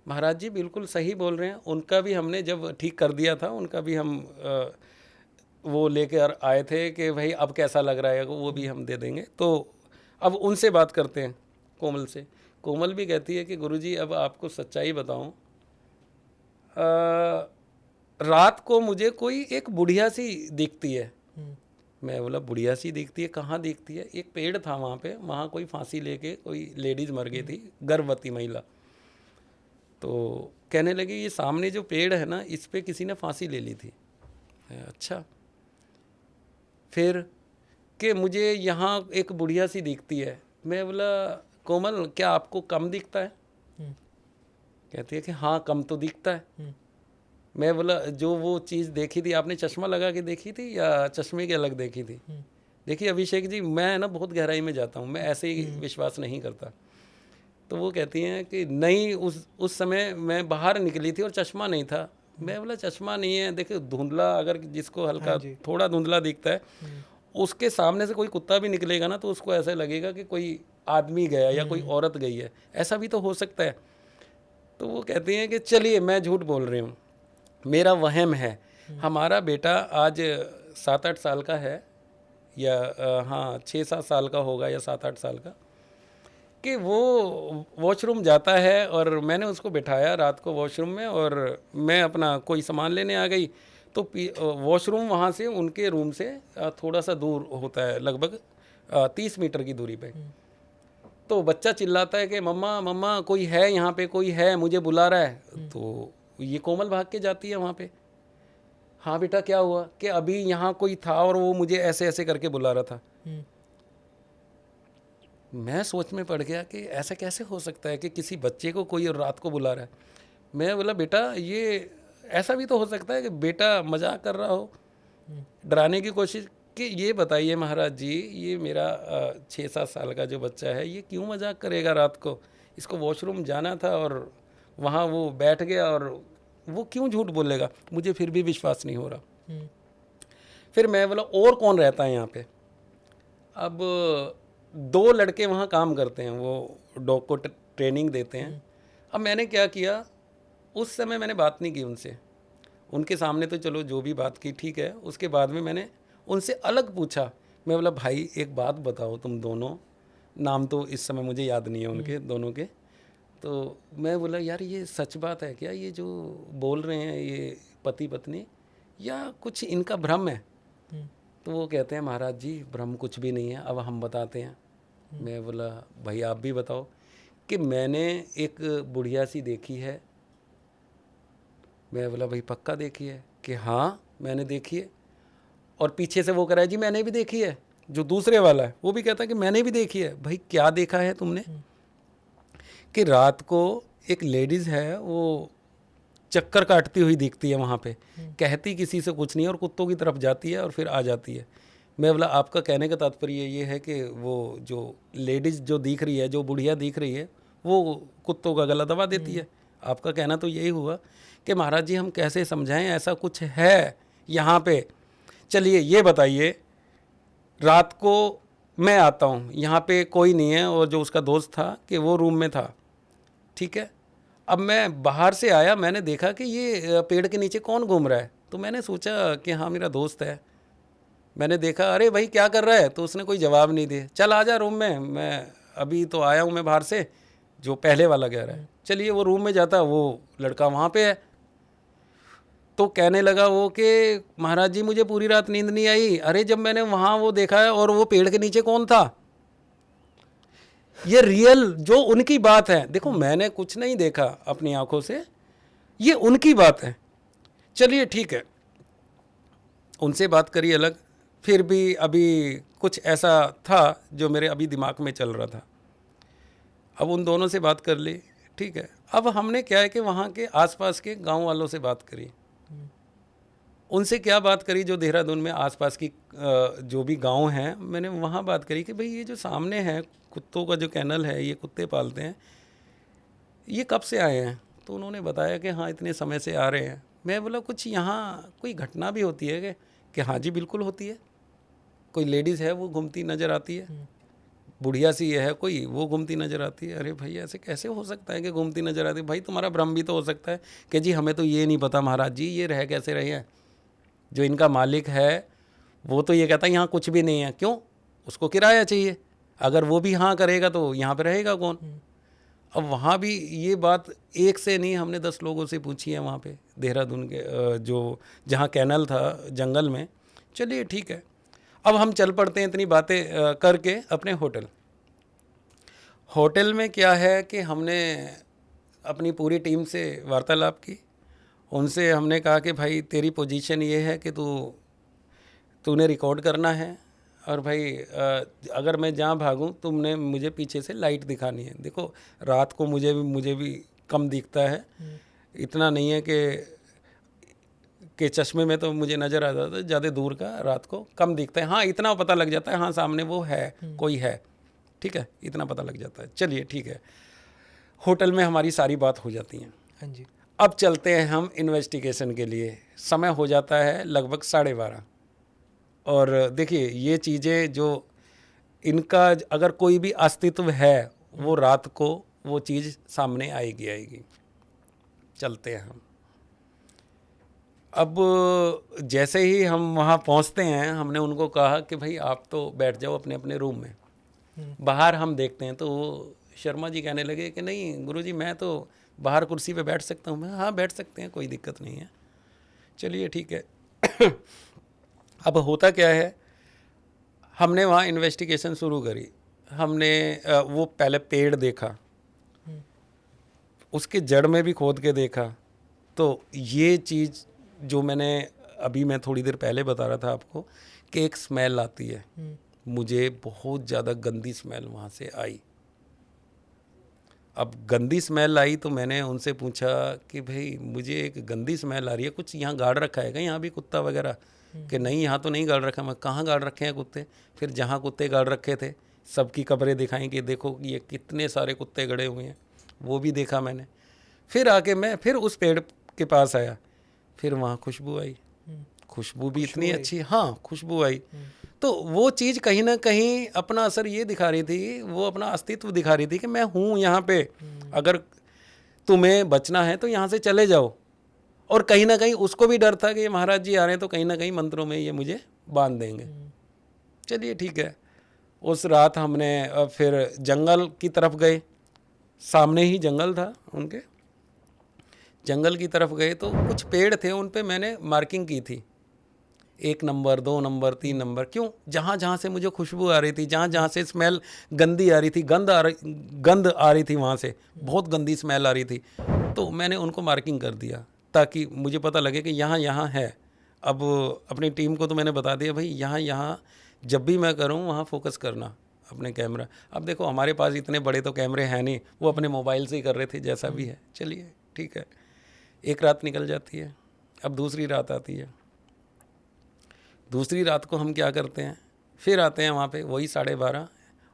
महाराज जी बिल्कुल सही बोल रहे हैं। उनका भी हमने जब ठीक कर दिया था, उनका भी हम वो लेकर आए थे कि भाई अब कैसा लग रहा है, वो भी हम दे देंगे। तो अब उनसे बात करते हैं, कोमल से। कोमल भी कहती है कि गुरुजी अब आपको सच्चाई बताऊं, रात को मुझे कोई एक बुढ़िया सी दिखती है। मैं बोला बुढ़िया सी दिखती है, कहाँ दिखती है? एक पेड़ था वहाँ पे, वहाँ कोई फांसी लेके कोई लेडीज़ मर गई थी, गर्भवती महिला। तो कहने लगी ये सामने जो पेड़ है ना, इस पे किसी ने फांसी ले ली थी। अच्छा। फिर कि मुझे यहाँ एक बुढ़िया सी दिखती है। मैं बोला कोमल क्या आपको कम दिखता है? कहती है कि हाँ कम तो दिखता है। मैं बोला जो वो चीज़ देखी थी आपने चश्मा लगा के देखी थी या चश्मे की अलग देखी थी? देखिए अभिषेक जी, मैं ना बहुत गहराई में जाता हूँ, मैं ऐसे ही विश्वास नहीं करता। तो वो कहती हैं कि नहीं, उस समय मैं बाहर निकली थी और चश्मा नहीं था। मैं बोला चश्मा नहीं है, देखिए धुंधला, अगर जिसको हल्का थोड़ा धुंधला दिखता है, उसके सामने से कोई कुत्ता भी निकलेगा ना तो उसको ऐसा लगेगा कि कोई आदमी गया या कोई औरत गई है, ऐसा भी तो हो सकता है। तो वो कहती हैं कि चलिए मैं झूठ बोल रही हूँ, मेरा वहम है। हमारा बेटा आज 7-8 साल का है, या हाँ 6-7 साल का होगा या 7-8 साल का, कि वो वॉशरूम जाता है, और मैंने उसको बिठाया रात को वॉशरूम में, और मैं अपना कोई सामान लेने आ गई। तो वॉशरूम वहाँ से उनके रूम से थोड़ा सा दूर होता है, लगभग 30 मीटर की दूरी पे। तो बच्चा चिल्लाता है कि मम्मा मम्मा कोई है यहाँ पे, कोई है, मुझे बुला रहा है। तो ये कोमल भाग के जाती है वहाँ पे। हाँ बेटा क्या हुआ? कि अभी यहाँ कोई था और वो मुझे ऐसे ऐसे करके बुला रहा था। मैं सोच में पड़ गया कि ऐसा कैसे हो सकता है कि किसी बच्चे को कोई रात को बुला रहा है। मैं बोला बेटा ये ऐसा भी तो हो सकता है कि बेटा मजाक कर रहा हो, डराने की कोशिश। कि ये बताइए महाराज जी, ये मेरा 6-7 साल का जो बच्चा है ये क्यों मजाक करेगा रात को? इसको वॉशरूम जाना था और वहाँ वो बैठ गया और वो क्यों झूठ बोलेगा? मुझे फिर भी विश्वास नहीं हो रहा। फिर मैं बोला और कौन रहता है यहाँ पे? अब 2 लड़के वहाँ काम करते हैं, वो डॉग को ट्रेनिंग देते हैं। अब मैंने क्या किया, उस समय मैंने बात नहीं की उनसे, उनके सामने तो चलो जो भी बात की ठीक है। उसके बाद में मैंने उनसे अलग पूछा। मैं बोला भाई एक बात बताओ, तुम दोनों, नाम तो इस समय मुझे याद नहीं है उनके दोनों के, तो मैं बोला यार ये सच बात है क्या, ये जो बोल रहे हैं ये पति पत्नी, या कुछ इनका भ्रम है? तो वो कहते हैं महाराज जी भ्रम कुछ भी नहीं है, अब हम बताते हैं। मैं बोला भाई आप भी बताओ। कि मैंने एक बुढ़िया सी देखी है। मैं बोला भाई पक्का देखी है? कि हाँ मैंने देखी है। और पीछे से वो कह रहा है जी मैंने भी देखी है। जो दूसरे वाला है वो भी कहता है कि मैंने भी देखी है। भाई क्या देखा है तुमने? कि रात को एक लेडीज़ है वो चक्कर काटती हुई दिखती है वहाँ पे, कहती किसी से कुछ नहीं है और कुत्तों की तरफ जाती है और फिर आ जाती है। मैं बोला आपका कहने का तात्पर्य ये है कि वो जो लेडीज़ जो दिख रही है, जो बुढ़िया दिख रही है, वो कुत्तों का गला दबा देती है? आपका कहना तो यही हुआ। कि महाराज जी हम कैसे समझाएं, ऐसा कुछ है यहाँ पे। चलिए ये बताइए, रात को मैं आता हूँ, यहाँ पे कोई नहीं है और जो उसका दोस्त था कि वो रूम में था, ठीक है। अब मैं बाहर से आया, मैंने देखा कि ये पेड़ के नीचे कौन घूम रहा है। तो मैंने सोचा कि हाँ मेरा दोस्त है। मैंने देखा अरे भाई क्या कर रहा है, तो उसने कोई जवाब नहीं दिया। चल आ जा रूम में, मैं अभी तो आया हूँ मैं बाहर से, जो पहले वाला कह रहा है। चलिए वो रूम में जाता, वो लड़का वहाँ पे है। तो कहने लगा वो कि महाराज जी मुझे पूरी रात नींद नहीं आई। अरे जब मैंने वहाँ वो देखा है और वो पेड़ के नीचे कौन था? ये रियल जो उनकी बात है। देखो मैंने कुछ नहीं देखा अपनी आंखों से, ये उनकी बात है। चलिए ठीक है, उनसे बात करी अलग। फिर भी अभी कुछ ऐसा था जो मेरे अभी दिमाग में चल रहा था। अब उन दोनों से बात कर ली, ठीक है। अब हमने क्या है कि वहाँ के आसपास के गांव वालों से बात करी। उनसे क्या बात करी, जो देहरादून में आसपास की जो भी गांव हैं, मैंने वहाँ बात करी कि भाई ये जो सामने है कुत्तों का जो कैनल है, ये कुत्ते पालते हैं, ये कब से आए हैं? तो उन्होंने बताया कि हाँ इतने समय से आ रहे हैं। मैं बोला कुछ यहाँ कोई घटना भी होती है कि हाँ जी बिल्कुल होती है। कोई लेडीज़ है वो घूमती नज़र आती है, बुढ़िया सी है कोई, वो घूमती नज़र आती है। अरे भाई ऐसे कैसे हो सकता है कि घूमती नज़र आती है? भाई तुम्हारा भ्रम भी तो हो सकता है कि जी हमें तो ये नहीं पता महाराज जी ये रह कैसे रहे हैं। जो इनका मालिक है वो तो ये कहता है यहाँ कुछ भी नहीं है। क्यों? उसको किराया चाहिए। अगर वो भी हाँ करेगा तो यहाँ पे रहेगा कौन? अब वहाँ भी ये बात एक से नहीं, हमने 10 लोगों से पूछी है वहाँ पे देहरादून के जो जहाँ कैनल था जंगल में। चलिए ठीक है, अब हम चल पड़ते हैं इतनी बातें करके अपने होटल में क्या है कि हमने अपनी पूरी टीम से वार्तालाप की। उनसे हमने कहा कि भाई तेरी पोजीशन ये है कि तूने रिकॉर्ड करना है और भाई अगर मैं जहाँ भागूँ तुमने मुझे पीछे से लाइट दिखानी है। देखो रात को मुझे भी कम दिखता है, इतना नहीं है कि चश्मे में तो मुझे नज़र आ जाता है, ज़्यादा दूर का रात को कम दिखता है। हाँ इतना पता लग जाता है, हाँ सामने वो है, कोई है, ठीक है, इतना पता लग जाता है। चलिए ठीक है, होटल में हमारी सारी बात हो जाती है। हाँ जी। अब चलते हैं हम इन्वेस्टिगेशन के लिए। समय हो जाता है लगभग 12:30। और देखिए ये चीज़ें जो इनका अगर कोई भी अस्तित्व है वो रात को वो चीज़ सामने आएगी। चलते हैं हम। अब जैसे ही हम वहाँ पहुँचते हैं, हमने उनको कहा कि भाई आप तो बैठ जाओ अपने अपने रूम में, बाहर हम देखते हैं। तो वो शर्मा जी कहने लगे कि नहीं गुरुजी मैं तो बाहर कुर्सी पे बैठ सकता हूँ। मैं हाँ बैठ सकते हैं, कोई दिक्कत नहीं है। चलिए ठीक है। अब होता क्या है, हमने वहाँ इन्वेस्टिगेशन शुरू करी। हमने वो पहले पेड़ देखा, उसके जड़ में भी खोद के देखा। तो ये चीज़ जो मैं थोड़ी देर पहले बता रहा था आपको कि एक स्मेल आती है मुझे बहुत ज़्यादा गंदी स्मेल वहाँ से आई। अब गंदी स्मेल आई तो मैंने उनसे पूछा कि भाई मुझे एक गंदी स्मेल आ रही है, कुछ यहाँ गाड़ रखा है क्या, यहाँ भी कुत्ता वगैरह? कि नहीं यहाँ तो नहीं गाड़ रखा। मैं कहाँ गाड़ रखे हैं कुत्ते? फिर जहाँ कुत्ते गाड़ रखे थे सबकी कब्रें दिखाई कि देखो कि ये कितने सारे कुत्ते गड़े हुए हैं, वो भी देखा मैंने। फिर आके मैं फिर उस पेड़ के पास आया, फिर वहाँ खुशबू आई, खुशबू भी इतनी अच्छी, हाँ खुशबू आई। तो वो चीज़ कहीं ना कहीं अपना असर ये दिखा रही थी, वो अपना अस्तित्व दिखा रही थी कि मैं हूँ यहाँ पे, अगर तुम्हें बचना है तो यहाँ से चले जाओ। और कहीं ना कहीं उसको भी डर था कि ये महाराज जी आ रहे हैं तो कहीं ना कहीं मंत्रों में ये मुझे बांध देंगे। चलिए ठीक है। उस रात हमने फिर जंगल की तरफ गए, सामने ही जंगल था उनके, जंगल की तरफ गए तो कुछ पेड़ थे, उन पे मैंने मार्किंग की थी, 1 नंबर 2 नंबर 3 नंबर। क्यों? जहाँ जहाँ से मुझे खुशबू आ रही थी, जहाँ जहाँ से स्मेल गंदी आ रही थी, गंद आ रही थी, वहाँ से बहुत गंदी स्मेल आ रही थी, तो मैंने उनको मार्किंग कर दिया ताकि मुझे पता लगे कि यहाँ यहाँ है। अब अपनी टीम को तो मैंने बता दिया भाई यहाँ यहाँ जब भी मैं करूँ वहाँ फोकस करना अपने कैमरा। अब देखो हमारे पास इतने बड़े तो कैमरे हैं नहीं, वो अपने मोबाइल से ही कर रहे थे जैसा भी है। चलिए ठीक है, एक रात निकल जाती है, अब दूसरी रात आती है। दूसरी रात को हम क्या करते हैं, फिर आते हैं वहाँ पे वही 12:30,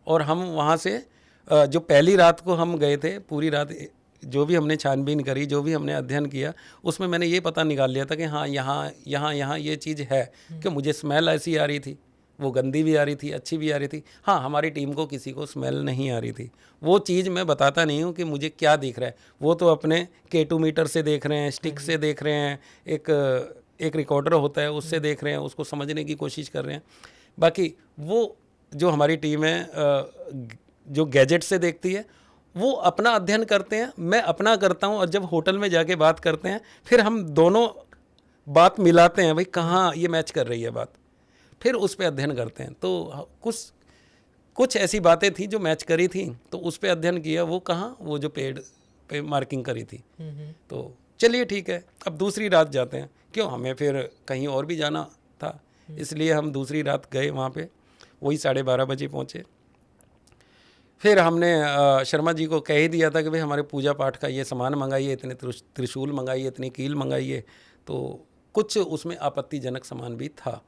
और हम वहाँ से जो पहली रात को हम गए थे, पूरी रात जो भी हमने छानबीन करी, जो भी हमने अध्ययन किया, उसमें मैंने ये पता निकाल लिया था कि हाँ यहाँ यहाँ यहाँ ये चीज़ है कि मुझे स्मेल ऐसी आ रही थी, वो गंदी भी आ रही थी, अच्छी भी आ रही थी। हाँ, हमारी टीम को किसी को स्मेल नहीं आ रही थी। वो चीज़ मैं बताता नहीं हूँ कि मुझे क्या दिख रहा है, वो तो अपने K2 मीटर से देख रहे हैं, स्टिक से देख रहे हैं, एक रिकॉर्डर होता है उससे देख रहे हैं, उसको समझने की कोशिश कर रहे हैं। बाकी वो जो हमारी टीम है जो गैजेट से देखती है, वो अपना अध्ययन करते हैं, मैं अपना करता हूँ, और जब होटल में जाके बात करते हैं फिर हम दोनों बात मिलाते हैं, भाई कहाँ ये मैच कर रही है बात, फिर उस पर अध्ययन करते हैं। तो कुछ ऐसी बातें थी जो मैच करी थी, तो उस पर अध्ययन किया। वो कहाँ, वो जो पेड़ पे मार्किंग करी थी। तो चलिए ठीक है, अब दूसरी रात जाते हैं। क्यों, हमें फिर कहीं और भी जाना था, इसलिए हम दूसरी रात गए वहाँ पे, वही 12:30 बजे पहुँचे। फिर हमने शर्मा जी को कह ही दिया था कि भाई हमारे पूजा पाठ का ये सामान मंगाइए, इतने त्रिशूल मंगाइए, इतनी कील मंगाइए। तो कुछ उसमें आपत्तिजनक सामान भी था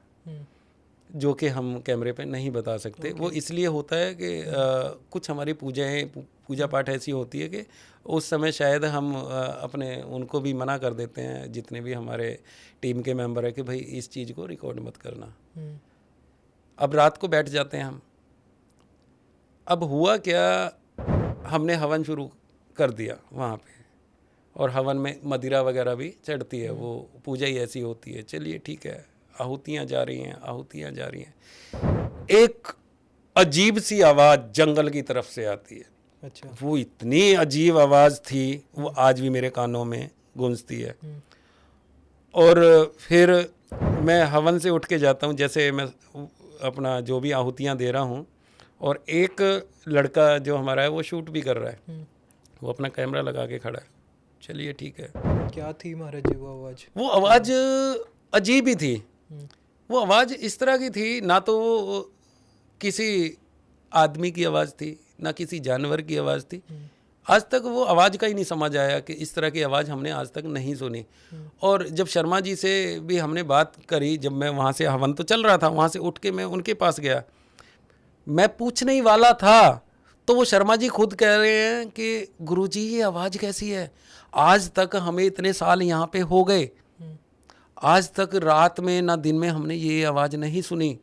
जो कि हम कैमरे पे नहीं बता सकते। वो इसलिए होता है कि कुछ हमारी पूजा पाठ ऐसी होती है कि उस समय शायद हम अपने उनको भी मना कर देते हैं, जितने भी हमारे टीम के मेंबर है, कि भाई इस चीज़ को रिकॉर्ड मत करना। अब रात को बैठ जाते हैं हम। अब हुआ क्या, हमने हवन शुरू कर दिया वहाँ पे, और हवन में मदिरा वगैरह भी चढ़ती है, वो पूजा ही ऐसी होती है। चलिए ठीक है, आहुतियाँ जा रही हैं, आहुतियाँ जा रही हैं। एक अजीब सी आवाज़ जंगल की तरफ से आती है। अच्छा। वो इतनी अजीब आवाज़ थी, वो आज भी मेरे कानों में गूंजती है। और फिर मैं हवन से उठ के जाता हूँ, जैसे मैं अपना जो भी आहुतियाँ दे रहा हूँ, और एक लड़का जो हमारा है वो शूट भी कर रहा है, वो अपना कैमरा लगा के खड़ा है। चलिए ठीक है। क्या थी महाराज जी वो आवाज़? वो आवाज़ अजीब ही थी। वो आवाज़ इस तरह की थी, ना तो वो किसी आदमी की आवाज़ थी, ना किसी जानवर की आवाज़ थी। आज तक वो आवाज़ का ही नहीं समझ आया कि इस तरह की आवाज़ हमने आज तक नहीं सुनी। और जब शर्मा जी से भी हमने बात करी, जब मैं वहाँ से, हवन तो चल रहा था, वहाँ से उठ के मैं उनके पास गया, मैं पूछने ही वाला था, तो वो शर्मा जी खुद कह रहे हैं कि गुरुजी ये आवाज़ कैसी है, आज तक हमें इतने साल यहाँ पे हो गए, आज तक रात में ना दिन में हमने ये आवाज़ नहीं सुनी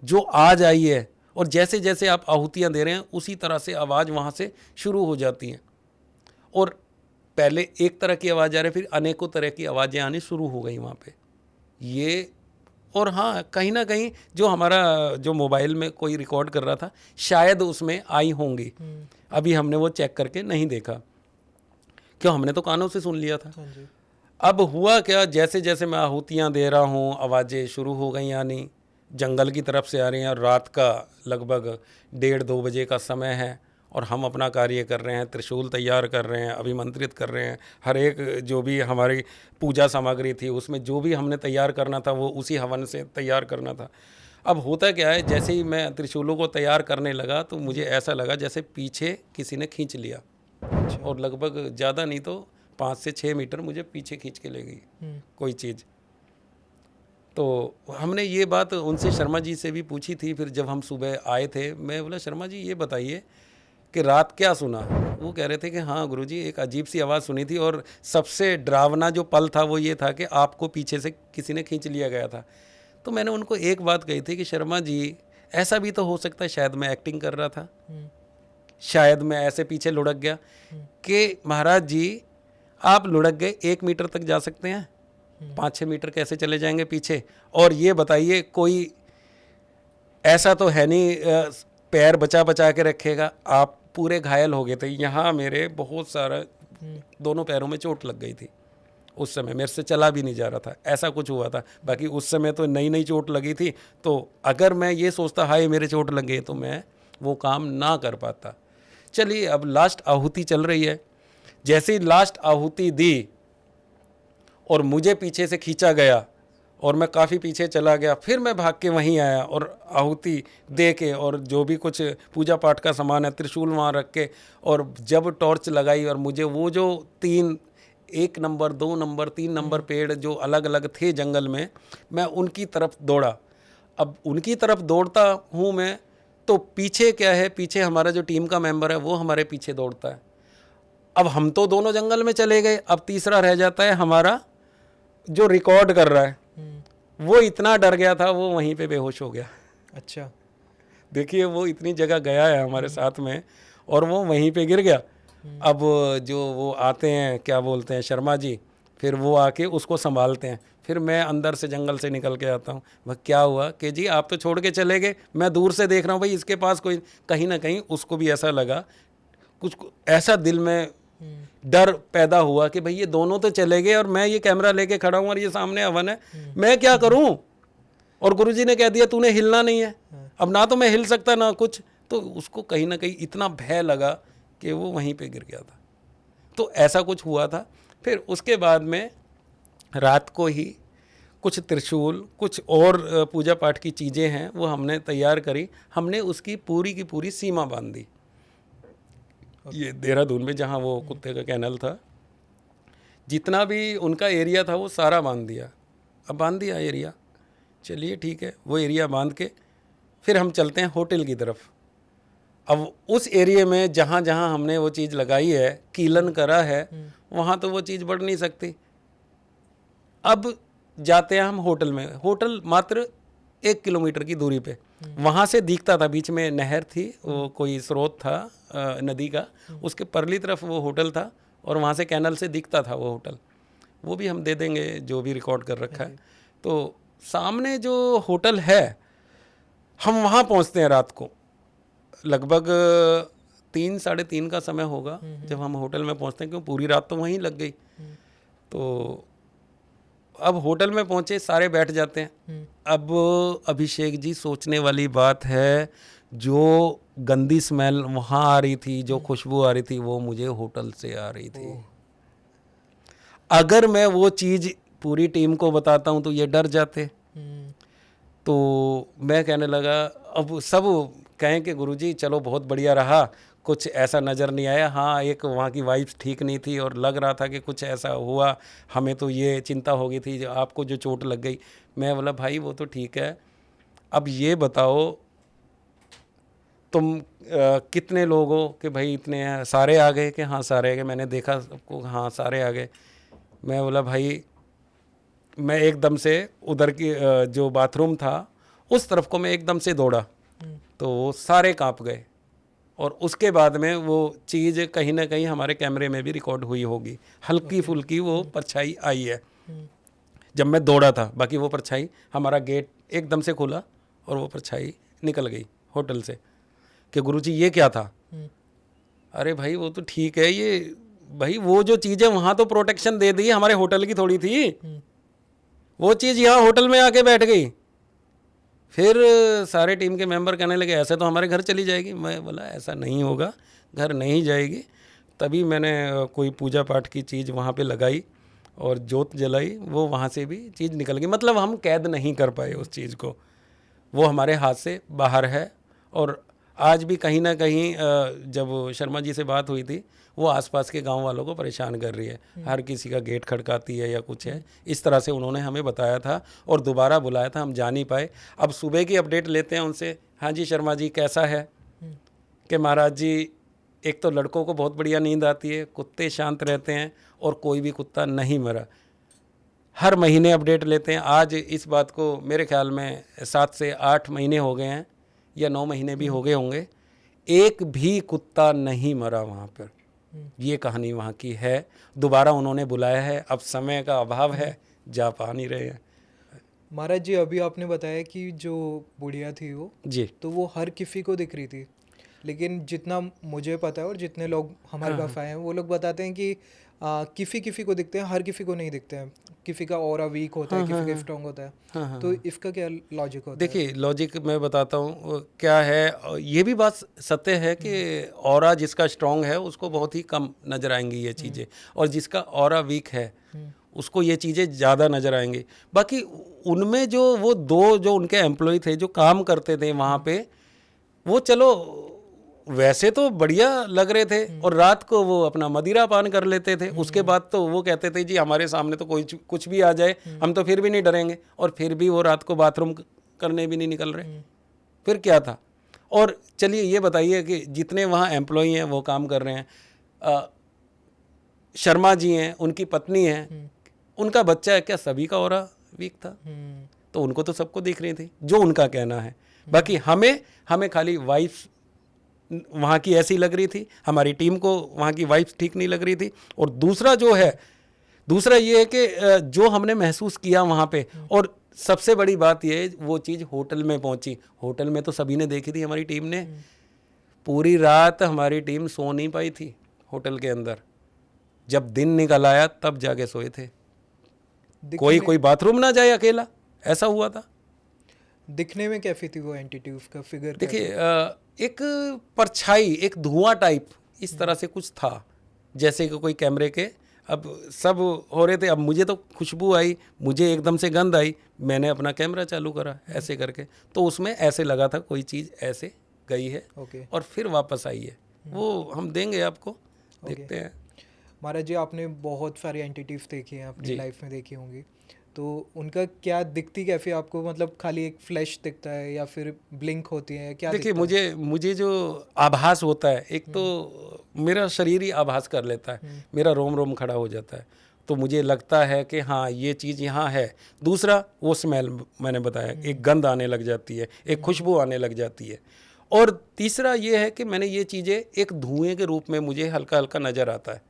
जो आज आई है। और जैसे जैसे आप आहुतियाँ दे रहे हैं उसी तरह से आवाज़ वहाँ से शुरू हो जाती हैं, और पहले एक तरह की आवाज़ आ रही, फिर अनेकों तरह की आवाज़ें आनी शुरू हो गई वहाँ पे ये। और हाँ, कहीं ना कहीं जो हमारा जो मोबाइल में कोई रिकॉर्ड कर रहा था, शायद उसमें आई होंगी। अभी हमने वो चेक करके नहीं देखा, क्यों, हमने तो कानों से सुन लिया था। अब हुआ क्या, जैसे जैसे मैं आहुतियाँ दे रहा हूँ, आवाज़ें शुरू हो गई आनी, जंगल की तरफ से आ रही हैं, और रात का लगभग 1:30-2 बजे का समय है, और हम अपना कार्य कर रहे हैं, त्रिशूल तैयार कर रहे हैं, अभिमंत्रित कर रहे हैं। हर एक जो भी हमारी पूजा सामग्री थी उसमें जो भी हमने तैयार करना था वो उसी हवन से तैयार करना था। अब होता क्या है, जैसे ही मैं त्रिशूलों को तैयार करने लगा तो मुझे ऐसा लगा जैसे पीछे किसी ने खींच लिया, और लगभग ज़्यादा नहीं तो 5 से 6 मीटर मुझे पीछे खींच के ले गई कोई चीज़। तो हमने ये बात उनसे शर्मा जी से भी पूछी थी। फिर जब हम सुबह आए थे, मैं बोला शर्मा जी ये बताइए कि रात क्या सुना। वो कह रहे थे कि हाँ गुरुजी, एक अजीब सी आवाज़ सुनी थी, और सबसे डरावना जो पल था वो ये था कि आपको पीछे से किसी ने खींच लिया गया था। तो मैंने उनको एक बात कही थी कि शर्मा जी, ऐसा भी तो हो सकता है शायद मैं एक्टिंग कर रहा था, शायद मैं ऐसे पीछे लुढ़क गया। कि महाराज जी, आप लुढ़क गए 1 मीटर तक जा सकते हैं, 5-6 मीटर कैसे चले जाएंगे पीछे? और ये बताइए, कोई ऐसा तो है नहीं पैर बचा बचा के रखेगा। आप पूरे घायल हो गए थे, यहाँ मेरे बहुत सारा दोनों पैरों में चोट लग गई थी। उस समय मेरे से चला भी नहीं जा रहा था, ऐसा कुछ हुआ था। बाकी उस समय तो नई नई चोट लगी थी, तो अगर मैं ये सोचता हाय मेरे चोट लग गई, तो मैं वो काम ना कर पाता। चलिए, अब लास्ट आहुति चल रही है। जैसे ही लास्ट आहुति दी और मुझे पीछे से खींचा गया और मैं काफ़ी पीछे चला गया, फिर मैं भाग के वहीं आया और आहुति दे के, और जो भी कुछ पूजा पाठ का सामान है, त्रिशूल वहाँ रख के, और जब टॉर्च लगाई और मुझे वो जो 1 नंबर 2 नंबर 3 नंबर पेड़ जो अलग अलग थे जंगल में, मैं उनकी तरफ दौड़ा। अब उनकी तरफ दौड़ता हूँ मैं, तो पीछे क्या है, पीछे हमारा जो टीम का मेंबर है वो हमारे पीछे दौड़ता है। अब हम तो दोनों जंगल में चले गए, अब तीसरा रह जाता है हमारा जो रिकॉर्ड कर रहा है। वो इतना डर गया था, वो वहीं पे बेहोश हो गया। अच्छा, देखिए, वो इतनी जगह गया है हमारे साथ में और वो वहीं पे गिर गया। अब जो वो आते हैं, क्या बोलते हैं, शर्मा जी, फिर वो आके उसको संभालते हैं। फिर मैं अंदर से जंगल से निकल के आता हूँ, वह क्या हुआ कि जी आप तो छोड़ के चले गए, मैं दूर से देख रहा हूँ भाई इसके पास कोई, कहीं ना कहीं उसको भी ऐसा लगा, कुछ ऐसा दिल में डर पैदा हुआ कि भाई ये दोनों तो चले गए और मैं ये कैमरा लेके खड़ा हूँ और ये सामने हवन है, मैं क्या करूँ? और गुरुजी ने कह दिया तूने हिलना नहीं है। अब ना तो मैं हिल सकता ना कुछ, तो उसको कहीं ना कहीं इतना भय लगा कि वो वहीं पे गिर गया था। तो ऐसा कुछ हुआ था। फिर उसके बाद में रात को ही कुछ त्रिशूल, कुछ और पूजा पाठ की चीज़ें हैं वो हमने तैयार करी। हमने उसकी पूरी की पूरी सीमा बांध दी। ये देहरादून में जहाँ वो कुत्ते का कैनल था, जितना भी उनका एरिया था वो सारा बांध दिया। अब बांध दिया एरिया, चलिए ठीक है, वो एरिया बांध के फिर हम चलते हैं होटल की तरफ। अब उस एरिया में जहाँ जहाँ हमने वो चीज़ लगाई है, कीलन करा है, वहाँ तो वो चीज़ बढ़ नहीं सकती। अब जाते हैं हम होटल में। होटल मात्र 1 किलोमीटर की दूरी पे, वहाँ से दिखता था, बीच में नहर थी, वो कोई स्रोत था नदी का, उसके परली तरफ वो होटल था और वहाँ से कैनल से दिखता था वो होटल। वो भी हम दे देंगे जो भी रिकॉर्ड कर रखा है। तो सामने जो होटल है, हम वहाँ पहुँचते हैं रात को, लगभग 3 साढ़े 3 का समय होगा जब हम होटल में पहुँचते हैं, क्यों पूरी रात तो वहीं लग गई। तो अब होटल में पहुँचे, सारे बैठ जाते हैं। अब अभिषेक जी, सोचने वाली बात है, जो गंदी स्मेल वहाँ आ रही थी, जो खुशबू आ रही थी, वो मुझे होटल से आ रही थी। अगर मैं वो चीज़ पूरी टीम को बताता हूँ तो ये डर जाते। तो मैं कहने लगा, अब सब कहें कि गुरुजी चलो बहुत बढ़िया रहा, कुछ ऐसा नज़र नहीं आया। हाँ, एक वहाँ की वाइब्स ठीक नहीं थी और लग रहा था कि कुछ ऐसा हुआ, हमें तो ये चिंता हो गई थी आपको जो चोट लग गई। मैं बोला भाई वो तो ठीक है, अब ये बताओ तुम कितने लोग हो? कि भाई इतने हैं। सारे आ गए? कि हाँ सारे आ गए। मैंने देखा सबको, हाँ सारे आ गए। मैं बोला भाई, मैं एकदम से उधर की जो बाथरूम था उस तरफ को मैं एकदम से दौड़ा, तो वो सारे कांप गए। और उसके बाद में वो चीज़ कहीं ना कहीं हमारे कैमरे में भी रिकॉर्ड हुई होगी, हल्की फुल्की वो परछाई आई है जब मैं दौड़ा था। बाकी वो परछाई, हमारा गेट एकदम से खुला और वो परछाई निकल गई होटल से। कि गुरुजी ये क्या था? अरे भाई वो तो ठीक है, ये भाई वो जो चीज़ें वहाँ तो प्रोटेक्शन दे दी, हमारे होटल की थोड़ी थी। वो चीज़ यहाँ होटल में आके बैठ गई। फिर सारे टीम के मेंबर कहने लगे ऐसे तो हमारे घर चली जाएगी। मैं बोला ऐसा नहीं होगा, घर नहीं जाएगी। तभी मैंने कोई पूजा पाठ की चीज़ वहाँ पे लगाई और जोत जलाई, वो वहाँ से भी चीज़ निकल गई। मतलब हम कैद नहीं कर पाए उस चीज़ को। वो हमारे हाथ से बाहर है। और आज भी कहीं ना कहीं जब शर्मा जी से बात हुई थी, वो आसपास के गांव वालों को परेशान कर रही है, हर किसी का गेट खड़काती है या कुछ है, इस तरह से उन्होंने हमें बताया था और दोबारा बुलाया था, हम जा नहीं पाए। अब सुबह की अपडेट लेते हैं उनसे, हाँ जी शर्मा जी कैसा है, कि महाराज जी एक तो लड़कों को बहुत बढ़िया नींद आती है, कुत्ते शांत रहते हैं और कोई भी कुत्ता नहीं मरा। हर महीने अपडेट लेते हैं। आज इस बात को मेरे ख्याल में 7 से 8 महीने हो गए हैं या 9 महीने भी हो गए होंगे, एक भी कुत्ता नहीं मरा वहाँ पर। ये कहानी वहाँ की है। दोबारा उन्होंने बुलाया है, अब समय का अभाव है, जा पा नहीं रहे हैं। महाराज जी अभी आपने बताया कि जो बुढ़िया थी वो जी तो वो हर किसी को दिख रही थी, लेकिन जितना मुझे पता है और जितने लोग हमारे पास आए हैं वो लोग बताते हैं कि किसी किसी को दिखते हैं, हर किसी को नहीं दिखते हैं। किसी का ऑरा वीक होता है, किसी का स्ट्रांग होता है। तो इसका क्या लॉजिक होता है? देखिए लॉजिक मैं बताता हूँ क्या है। ये भी बात सत्य है कि ऑरा जिसका स्ट्रांग है उसको बहुत ही कम नजर आएंगी ये चीज़ें, और जिसका ऑरा वीक है उसको ये चीज़ें ज़्यादा नजर आएंगी। बाकी उनमें जो वो 2 जो उनके एम्प्लॉय थे जो काम करते थे वहाँ पे, वो चलो वैसे तो बढ़िया लग रहे थे, और रात को वो अपना मदिरा पान कर लेते थे। उसके बाद तो वो कहते थे जी हमारे सामने तो कोई कुछ भी आ जाए हम तो फिर भी नहीं डरेंगे, और फिर भी वो रात को बाथरूम करने भी नहीं निकल रहे। फिर क्या था? और चलिए ये बताइए कि जितने वहाँ एम्प्लॉई हैं वो काम कर रहे हैं, शर्मा जी हैं, उनकी पत्नी है, उनका बच्चा है, क्या सभी का ऑरा वीक था? तो उनको तो सबको दिख रही थी, जो उनका कहना है। बाकी हमें खाली वाइफ वहाँ की ऐसी लग रही थी, हमारी टीम को वहाँ की वाइफ ठीक नहीं लग रही थी। और दूसरा ये है कि जो हमने महसूस किया वहाँ पे, और सबसे बड़ी बात ये है वो चीज़ होटल में पहुँची। होटल में तो सभी ने देखी थी, हमारी टीम ने पूरी रात हमारी टीम सो नहीं पाई थी होटल के अंदर। जब दिन निकल आया तब जाके सोए थे। कोई बाथरूम ना जाए अकेला, ऐसा हुआ था। दिखने में कैसी थी वो एंटिटी, उसका फिगर? देखिए एक परछाई, एक धुआं टाइप इस तरह से कुछ था, जैसे कि कोई कैमरे के, अब सब हो रहे थे। अब मुझे तो खुशबू आई, मुझे एकदम से गंध आई, मैंने अपना कैमरा चालू करा ऐसे करके, तो उसमें ऐसे लगा था कोई चीज़ ऐसे गई है और फिर वापस आई है। वो हम देंगे आपको, देखते हैं। महाराज जी आपने बहुत सारी एंटिटीज देखी हैं अपनी लाइफ में, देखी होंगी, तो उनका क्या दिखती कैसे आपको? मतलब खाली एक फ्लैश दिखता है या फिर ब्लिंक होती है, क्या? देखिए मुझे जो आभास होता है, एक तो मेरा शरीर ही आभास कर लेता है, मेरा रोम रोम खड़ा हो जाता है, तो मुझे लगता है कि हाँ ये चीज़ यहाँ है। दूसरा वो स्मेल मैंने बताया, एक गंध आने लग जाती है, एक खुशबू आने लग जाती है। और तीसरा ये है कि मैंने ये चीज़ें एक धुएं के रूप में मुझे हल्का हल्का नज़र आता है।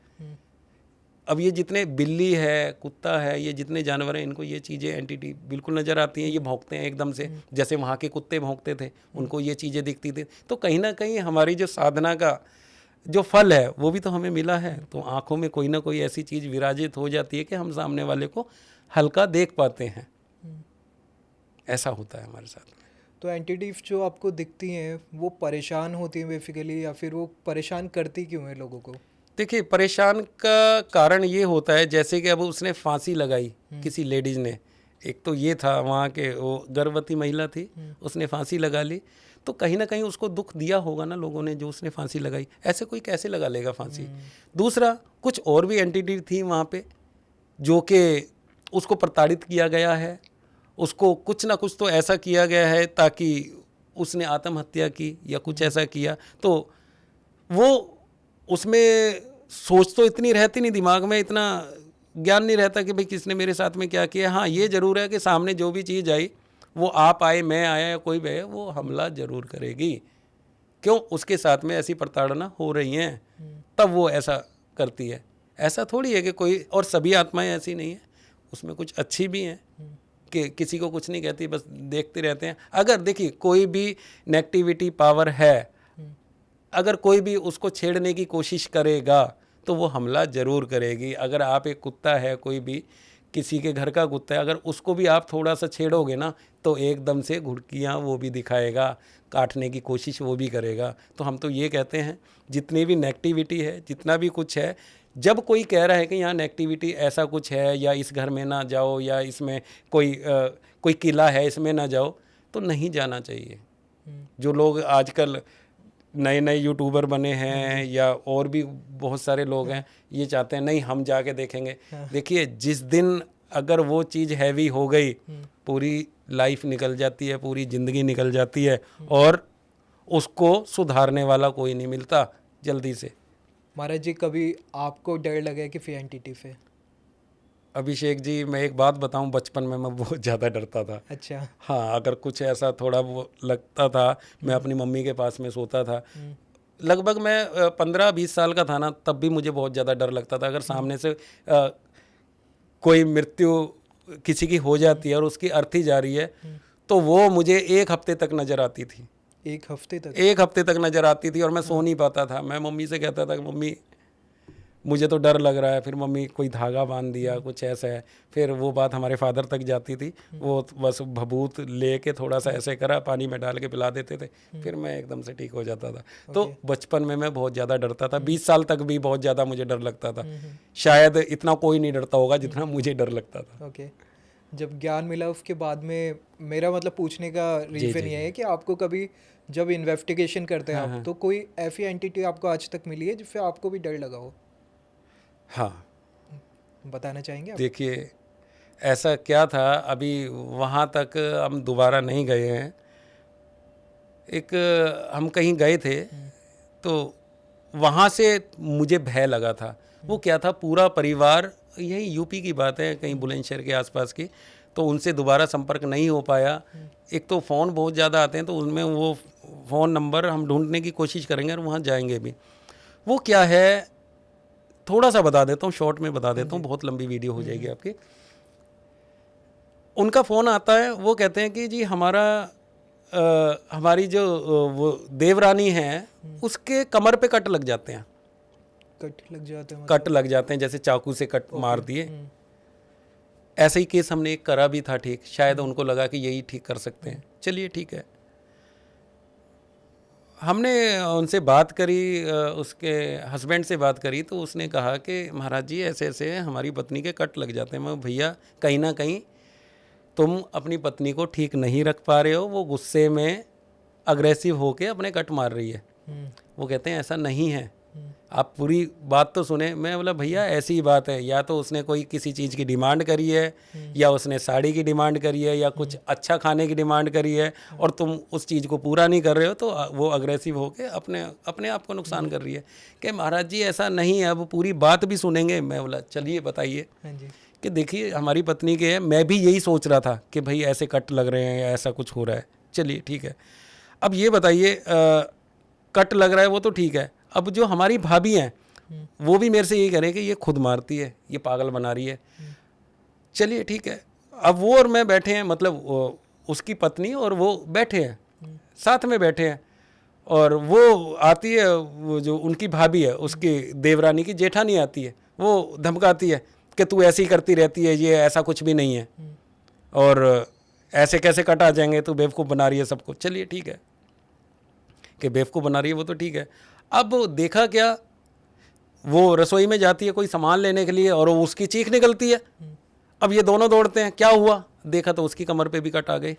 अब ये जितने बिल्ली है, कुत्ता है, ये जितने जानवर हैं, इनको ये चीज़ें एंटिटी बिल्कुल नज़र आती हैं। ये भौंकते हैं एकदम से, जैसे वहाँ के कुत्ते भौंकते थे, उनको ये चीज़ें दिखती थी। तो कहीं ना कहीं हमारी जो साधना का जो फल है वो भी तो हमें मिला है। तो आँखों में कोई ना कोई ऐसी चीज़ विराजित हो जाती है कि हम सामने वाले को हल्का देख पाते हैं। ऐसा होता है हमारे साथ में। तो एंटिटीज जो आपको दिखती हैं वो परेशान होती हैं बेसिकली, या फिर वो परेशान करती क्यों है लोगों को? देखिए परेशान का कारण ये होता है, जैसे कि अब उसने फांसी लगाई किसी लेडीज़ ने, एक तो ये था वहाँ के वो गर्भवती महिला थी, उसने फांसी लगा ली, तो कहीं ना कहीं उसको दुख दिया होगा ना लोगों ने, जो उसने फांसी लगाई। ऐसे कोई कैसे लगा लेगा फांसी? दूसरा कुछ और भी एंटिटी थी वहाँ पे जो कि उसको प्रताड़ित किया गया है, उसको कुछ ना कुछ तो ऐसा किया गया है ताकि उसने आत्महत्या की या कुछ ऐसा किया। तो वो उसमें सोच तो इतनी रहती नहीं, दिमाग में इतना ज्ञान नहीं रहता कि भाई किसने मेरे साथ में क्या किया। हाँ ये ज़रूर है कि सामने जो भी चीज़ आई, वो आप आए, मैं आया या कोई भी है, वो हमला ज़रूर करेगी। क्यों? उसके साथ में ऐसी प्रताड़ना हो रही हैं, तब वो ऐसा करती है। ऐसा थोड़ी है कि कोई, और सभी आत्माएं ऐसी नहीं है, उसमें कुछ अच्छी भी हैं कि किसी को कुछ नहीं कहती, बस देखते रहते हैं। अगर देखिए कोई भी नेगेटिविटी पावर है, अगर कोई भी उसको छेड़ने की कोशिश करेगा तो वो हमला ज़रूर करेगी। अगर आप एक कुत्ता है, कोई भी किसी के घर का कुत्ता है, अगर उसको भी आप थोड़ा सा छेड़ोगे ना तो एकदम से घुड़कियाँ वो भी दिखाएगा, काटने की कोशिश वो भी करेगा। तो हम तो ये कहते हैं जितनी भी नेगेटिविटी है, जितना भी कुछ है, जब कोई कह रहा है कि यहाँ नेगेटिविटी ऐसा कुछ है, या इस घर में ना जाओ, या इसमें कोई किला है इसमें ना जाओ, तो नहीं जाना चाहिए। जो लोग आजकल नए नए यूट्यूबर बने हैं या और भी बहुत सारे लोग हैं, ये चाहते हैं नहीं हम जाके देखेंगे। देखिए, जिस दिन अगर वो चीज़ हैवी हो गई, पूरी लाइफ निकल जाती है, पूरी ज़िंदगी निकल जाती है, और उसको सुधारने वाला कोई नहीं मिलता जल्दी से। महाराज जी, कभी आपको डर लगा कि एंटिटी से? अभिषेक जी, मैं एक बात बताऊं, बचपन में मैं बहुत ज़्यादा डरता था। अच्छा। हाँ, अगर कुछ ऐसा थोड़ा वो लगता था, मैं अपनी मम्मी के पास में सोता था। लगभग मैं 15-20 साल का था ना, तब भी मुझे बहुत ज़्यादा डर लगता था। अगर सामने से कोई मृत्यु किसी की हो जाती है और उसकी अर्थी जा रही है, तो वो मुझे 1 हफ्ते तक नज़र आती थी। 1 हफ्ते तक? 1 हफ्ते तक नज़र आती थी, और मैं सो नहीं पाता था। मैं मम्मी से कहता था कि मम्मी मुझे तो डर लग रहा है। फिर मम्मी कोई धागा बांध दिया, कुछ ऐसा है। फिर वो बात हमारे फादर तक जाती थी, वो बस भभूत लेके थोड़ा सा ऐसे करा, पानी में डाल के पिला देते थे, फिर मैं एकदम से ठीक हो जाता था। तो बचपन में मैं बहुत ज़्यादा डरता था। 20 साल तक भी बहुत ज़्यादा मुझे डर लगता था। शायद इतना कोई नहीं डरता होगा जितना मुझे डर लगता था। ओके। जब ज्ञान मिला उसके बाद में, मेरा मतलब पूछने का रीज़न ये है कि आपको कभी जब इन्वेस्टिगेशन करते हैं आप, तो कोई ऐसी एंटिटी आपको आज तक मिली है जिससे आपको भी डर लगा हो? हाँ, बताना चाहेंगे आप? देखिए, ऐसा क्या था, अभी वहाँ तक हम दोबारा नहीं गए हैं। एक हम कहीं गए थे, तो वहाँ से मुझे भय लगा था। वो क्या था, पूरा परिवार, यही यूपी की बात है, कहीं बुलंदशहर के आसपास की, तो उनसे दोबारा संपर्क नहीं हो पाया। एक तो फ़ोन बहुत ज़्यादा आते हैं, तो उनमें वो फ़ोन नंबर हम ढूंढने की कोशिश करेंगे और वहाँ जाएंगे भी। वो क्या है, थोड़ा सा बता देता हूँ, शॉर्ट में बता देता हूँ, बहुत लंबी वीडियो हो जाएगी आपकी। उनका फ़ोन आता है, वो कहते हैं कि जी हमारी जो वो देवरानी है, उसके कमर पे कट लग जाते हैं। कट लग जाते हैं? कट लग जाते हैं, जैसे चाकू से कट मार दिए। ऐसा ही केस हमने एक करा भी था ठीक। शायद उनको लगा कि यही ठीक कर सकते हैं। चलिए ठीक है, हमने उनसे बात करी, उसके हस्बैंड से बात करी, तो उसने कहा कि महाराज जी ऐसे ऐसे हमारी पत्नी के कट लग जाते हैं। मैं भैया, कहीं ना कहीं तुम अपनी पत्नी को ठीक नहीं रख पा रहे हो, वो गुस्से में अग्रेसिव होके अपने कट मार रही है। वो कहते हैं ऐसा नहीं है, आप पूरी बात तो सुने। मैं बोला भैया ऐसी ही बात है, या तो उसने कोई किसी चीज़ की डिमांड करी है, या उसने साड़ी की डिमांड करी है, या कुछ अच्छा खाने की डिमांड करी है, और तुम उस चीज़ को पूरा नहीं कर रहे हो, तो वो अग्रेसिव होके अपने आप को नुकसान कर रही है। कि महाराज जी ऐसा नहीं है, अब पूरी बात भी सुनेंगे। मैं बोला चलिए बताइए। कि देखिए हमारी पत्नी के है, मैं भी यही सोच रहा था कि भाई ऐसे कट लग रहे हैं या ऐसा कुछ हो रहा है। चलिए ठीक है, अब ये बताइए, कट लग रहा है वो तो ठीक है, अब जो हमारी भाभी हैं वो भी मेरे से यही कह रहे हैं कि ये खुद मारती है, ये पागल बना रही है। चलिए ठीक है, अब वो और मैं बैठे हैं, मतलब उसकी पत्नी और वो बैठे हैं, साथ में बैठे हैं, और वो आती है, वो जो उनकी भाभी है, उसकी देवरानी की जेठानी आती है, वो धमकाती है कि तू ऐसी करती रहती है, ये ऐसा कुछ भी नहीं है, और ऐसे कैसे कट आ जाएंगे, तू बेवकूफ़ बना रही है सबको। चलिए ठीक है कि बेवकूफ़ बना रही है, वो तो ठीक है। अब देखा क्या, वो रसोई में जाती है कोई सामान लेने के लिए, और वो उसकी चीख निकलती है। अब ये दोनों दौड़ते हैं, क्या हुआ, देखा तो उसकी कमर पे भी कट आ गए।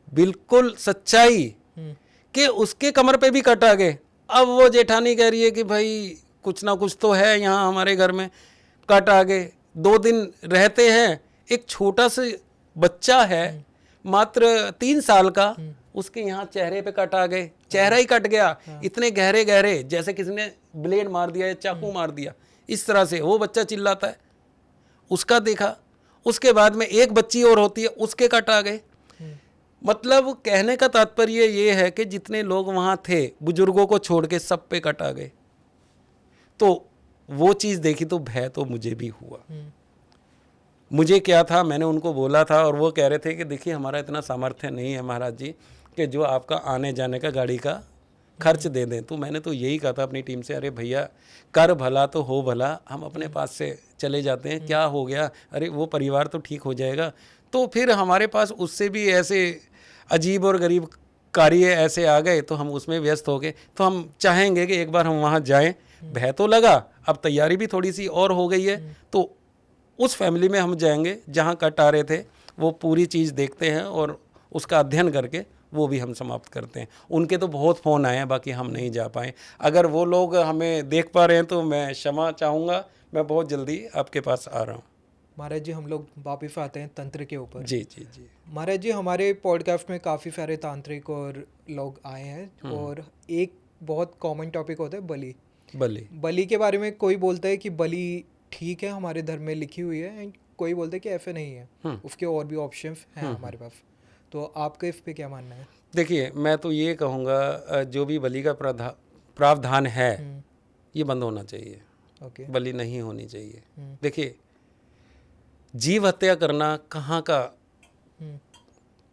बिल्कुल सच्चाई कि उसके कमर पे भी कट आ गए। अब वो जेठानी कह रही है कि भाई कुछ ना कुछ तो है यहाँ हमारे घर में, कट आ गए। 2 दिन रहते हैं, एक छोटा सा बच्चा है मात्र 3 साल का, उसके यहाँ चेहरे पे कट आ गए, चेहरा ही कट गया, इतने गहरे गहरे जैसे किसी ने ब्लेड मार दिया या चाकू मार दिया, इस तरह से। वो बच्चा चिल्लाता है, उसका देखा। उसके बाद में एक बच्ची और होती है, उसके कट आ गए। मतलब कहने का तात्पर्य ये है कि जितने लोग वहाँ थे, बुजुर्गों को छोड़ के सब पे कट आ गए। तो वो चीज़ देखी तो भय तो मुझे भी हुआ। मुझे क्या था, मैंने उनको बोला था, और वो कह रहे थे कि देखिए हमारा इतना सामर्थ्य नहीं है महाराज जी कि जो आपका आने जाने का गाड़ी का खर्च दे दें। तो मैंने तो यही कहा था अपनी टीम से, अरे भैया कर भला तो हो भला, हम अपने पास से चले जाते हैं, क्या हो गया, अरे वो परिवार तो ठीक हो जाएगा। तो फिर हमारे पास उससे भी ऐसे अजीब और गरीब कार्य ऐसे आ गए, तो हम उसमें व्यस्त हो गए। तो हम चाहेंगे कि एक बार हम वहाँ जाएं। भय तो लगा, अब तैयारी भी थोड़ी सी और हो गई है, तो उस फैमिली में हम जाएंगे जहाँ कट आ रहे थे, वो पूरी चीज़ देखते हैं और उसका अध्ययन करके वो भी हम समाप्त करते हैं। उनके तो बहुत फ़ोन आए हैं, बाकी हम नहीं जा पाए। अगर वो लोग हमें देख पा रहे हैं तो मैं क्षमा चाहूँगा, मैं बहुत जल्दी आपके पास आ रहा हूँ। महाराज जी, हम लोग वापिस आते हैं तंत्र के ऊपर। जी जी जी। महाराज जी, हमारे पॉडकास्ट में काफ़ी सारे तांत्रिक और लोग आए हैं और एक बहुत कॉमन टॉपिक होता है बलि। बलि के बारे में कोई बोलता है कि बलि ठीक है, हमारे धर्म में लिखी हुई है, एंड कोई बोलता है कि ऐसे नहीं है, उसके और भी ऑप्शंस हैं हमारे पास। तो आपका इस पे क्या मानना है? देखिए, मैं तो ये कहूँगा जो भी बलि का प्रावधान है ये बंद होना चाहिए। ओके। बलि नहीं होनी चाहिए। देखिए, जीव हत्या करना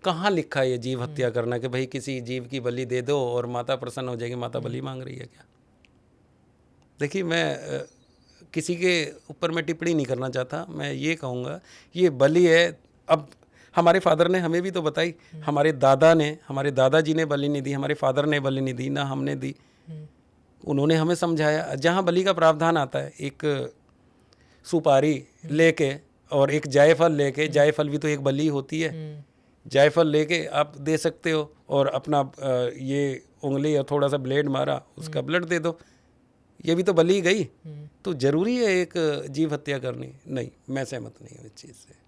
कहाँ लिखा है ये जीव हत्या करना कि भाई किसी जीव की बलि दे दो और माता प्रसन्न हो जाएगी, माता बलि मांग रही है क्या? देखिए, मैं किसी के ऊपर मैं टिप्पणी नहीं करना चाहता। मैं ये कहूँगा ये बलि है। अब हमारे फादर ने हमें भी तो बताई, हमारे दादाजी ने बलि नहीं दी, हमारे फादर ने बलि नहीं दी, ना हमने दी। उन्होंने हमें समझाया। जहाँ बलि का प्रावधान आता है, एक सुपारी लेके और एक जायफल लेके, जायफल भी तो एक बलि होती है, जायफल लेके आप दे सकते हो और अपना ये उंगली और थोड़ा सा ब्लेड मारा, उसका ब्लड दे दो, ये भी तो बलि गई। तो जरूरी है एक जीव हत्या करनी? नहीं, मैं सहमत नहीं हूँ इस चीज़ से।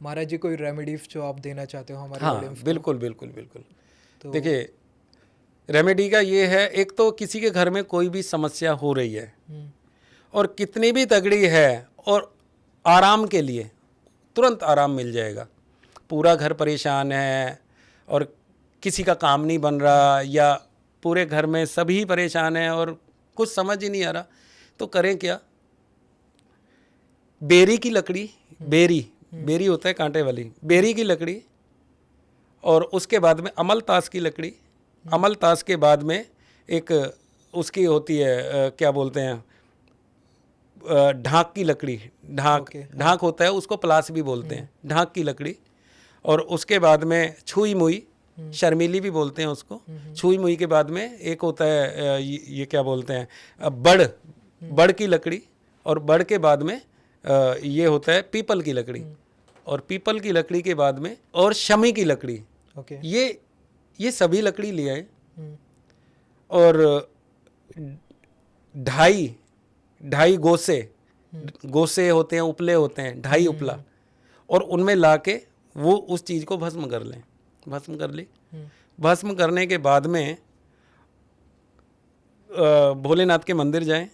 महाराज जी, कोई रेमेडीज जो आप देना चाहते हो हमारे हाँ, ऑडियंस को? बिल्कुल बिल्कुल बिल्कुल। तो देखिए, रेमेडी का ये है, एक तो किसी के घर में कोई भी समस्या हो रही है और कितनी भी तगड़ी है और आराम के लिए तुरंत आराम मिल जाएगा। पूरा घर परेशान है और किसी का काम नहीं बन रहा या पूरे घर में सभी परेशान हैं और कुछ समझ ही नहीं आ रहा, तो करें क्या? बेरी की लकड़ी, बेरी होता है कांटे वाली, बेरी की लकड़ी और उसके बाद में अमलतास की लकड़ी, अमलतास के बाद में एक उसकी होती है क्या बोलते हैं, ढाक की लकड़ी, ढाक होता है, उसको पलास भी बोलते हैं, ढाक की लकड़ी। और उसके बाद में छुई मुई, शर्मीली भी बोलते हैं उसको। छुई मुई के बाद में एक होता है ये क्या बोलते हैं, बड़ की लकड़ी। और बड़ के बाद में ये होता है पीपल की लकड़ी। और पीपल की लकड़ी के बाद में और शमी की लकड़ी। ओके। ये सभी लकड़ी ले आए और ढाई गोसे होते हैं, उपले होते हैं, ढाई उपला, और उनमें लाके वो उस चीज़ को भस्म कर लें। भस्म कर ली। भस्म करने के बाद में भोलेनाथ के मंदिर जाएं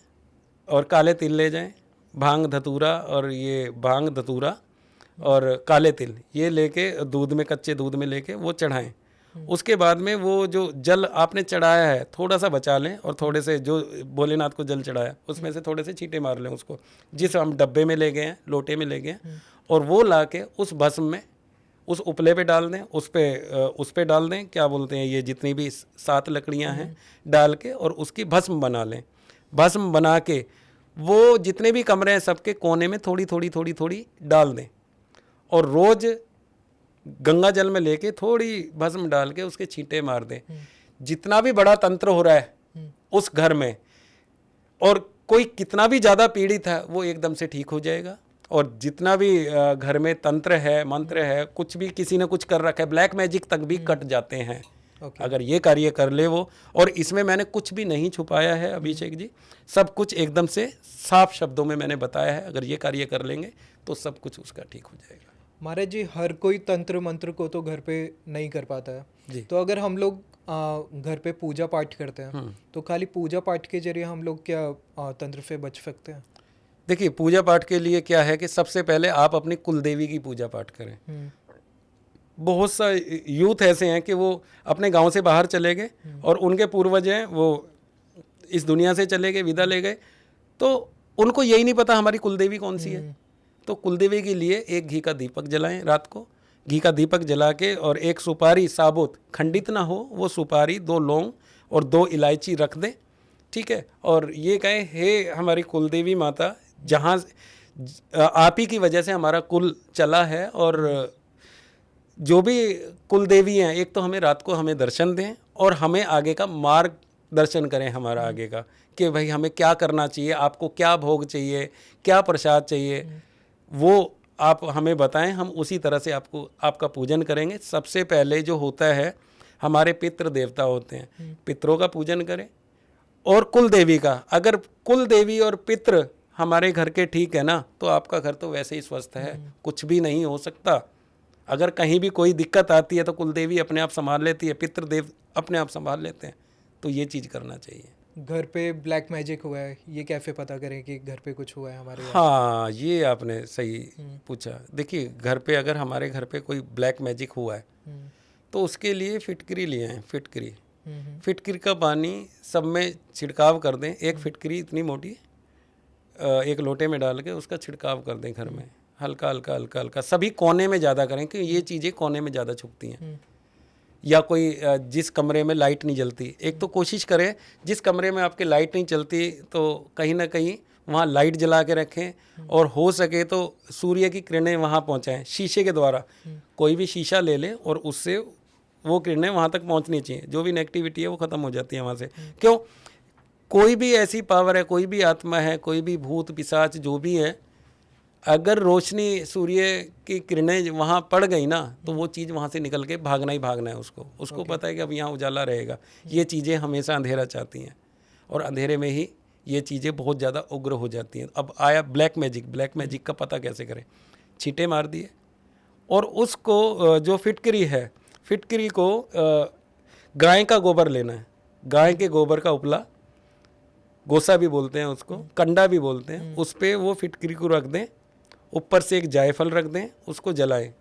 और काले तिल ले जाएं, भांग धतूरा और काले तिल ये लेके दूध में, कच्चे दूध में लेके वो चढ़ाएं। उसके बाद में वो जो जल आपने चढ़ाया है थोड़ा सा बचा लें और थोड़े से जो भोलेनाथ को जल चढ़ाया उसमें से थोड़े से छींटे मार लें उसको, जिस हम डब्बे में ले गए हैं, लोटे में ले गए हैं, और वो लाके उस भस्म में उस उपले पे डाल दें, उस पे डाल दें, क्या बोलते हैं, ये जितनी भी 7 लकड़ियां हैं डाल के और उसकी भस्म बना लें। भस्म बना के वो जितने भी कमरे हैं सबके कोने में थोड़ी थोड़ी डाल दें और रोज़ गंगा जल में लेके थोड़ी भस्म डाल के उसके छींटे मार दें। जितना भी बड़ा तंत्र हो रहा है उस घर में और कोई कितना भी ज़्यादा पीड़ित है वो एकदम से ठीक हो जाएगा। और जितना भी घर में तंत्र है, मंत्र है, कुछ भी किसी ने कुछ कर रखा है, ब्लैक मैजिक तक भी कट जाते हैं। अगर ये कार्य कर ले वो, और इसमें मैंने कुछ भी नहीं छुपाया है अभिषेक जी, सब कुछ एकदम से साफ शब्दों में मैंने बताया है। अगर ये कार्य कर लेंगे तो सब कुछ उसका ठीक हो जाएगा। महाराज जी, हर कोई तंत्र मंत्र को तो घर पे नहीं कर पाता है जी। तो अगर हम लोग घर पे पूजा पाठ करते हैं तो खाली पूजा पाठ के जरिए हम लोग क्या तंत्र से बच सकते हैं? देखिए, पूजा पाठ के लिए क्या है कि सबसे पहले आप अपनी कुलदेवी की पूजा पाठ करें। बहुत सा यूथ ऐसे हैं कि वो अपने गांव से बाहर चले गए और उनके पूर्वज हैं वो इस दुनिया से चले गए, विदा ले गए, तो उनको यही नहीं पता हमारी कुलदेवी कौन सी है। तो कुलदेवी के लिए एक घी का दीपक जलाएं, रात को घी का दीपक जला के, और एक सुपारी साबुत, खंडित ना हो वो सुपारी, 2 लौंग और 2 इलायची रख दें, ठीक है। और ये कहें, हे हमारी कुलदेवी माता, जहाँ आप ही की वजह से हमारा कुल चला है, और जो भी कुलदेवी हैं, एक तो हमें रात को हमें दर्शन दें और हमें आगे का मार्ग दर्शन करें, हमारा आगे का, कि भाई हमें क्या करना चाहिए, आपको क्या भोग चाहिए, क्या प्रसाद चाहिए, वो आप हमें बताएं, हम उसी तरह से आपका पूजन करेंगे। सबसे पहले जो होता है, हमारे पितृ देवता होते हैं, पितरों का पूजन करें और कुल देवी का। अगर कुल देवी और पितृ हमारे घर के ठीक है ना, तो आपका घर तो वैसे ही स्वस्थ है, कुछ भी नहीं हो सकता। अगर कहीं भी कोई दिक्कत आती है तो कुल देवी अपने आप संभाल लेती है, पितृदेव अपने आप संभाल लेते हैं। तो ये चीज़ करना चाहिए। घर पे ब्लैक मैजिक हुआ है, ये कैसे पता करें कि घर पे कुछ हुआ है हमारे यहाँ? हाँ, ये आपने सही पूछा। देखिए, घर पे अगर हमारे घर पे कोई ब्लैक मैजिक हुआ है तो उसके लिए फिटकरी लिए हैं। फिटकरी का पानी सब में छिड़काव कर दें। एक फिटकरी इतनी मोटी एक लोटे में डाल के उसका छिड़काव कर दें घर में, हल्का हल्का हल्का हल्का। सभी कोने में ज़्यादा करें क्योंकि ये चीज़ें कोने में ज़्यादा छुपती हैं। या कोई जिस कमरे में लाइट नहीं जलती, एक तो कोशिश करें जिस कमरे में आपके लाइट नहीं चलती तो कहीं ना कहीं वहाँ लाइट जला के रखें, और हो सके तो सूर्य की किरणें वहाँ पहुँचाएं शीशे के द्वारा। कोई भी शीशा ले लें और उससे वो किरणें वहाँ तक पहुँचनी चाहिए, जो भी नेगेटिविटी है वो ख़त्म हो जाती है वहाँ से। क्यों? कोई भी ऐसी पावर है, कोई भी आत्मा है, कोई भी भूत पिशाच जो भी है, अगर रोशनी सूर्य की किरणें वहाँ पड़ गई ना तो वो चीज़ वहाँ से निकल के भागना ही भागना है उसको पता है कि अब यहाँ उजाला रहेगा। ये चीज़ें हमेशा अंधेरा चाहती हैं और अंधेरे में ही ये चीज़ें बहुत ज़्यादा उग्र हो जाती हैं। अब आया ब्लैक मैजिक का पता कैसे करें? छींटे मार दिए और उसको जो फिटकरी को गाय का गोबर लेना है। गाय के गोबर का उपला, गोसा भी बोलते हैं उसको, कंडा भी बोलते हैं, उस पर वो फिटकरी को रख दें। ऊपर से एक जायफल रख दें, उसको जलाएं,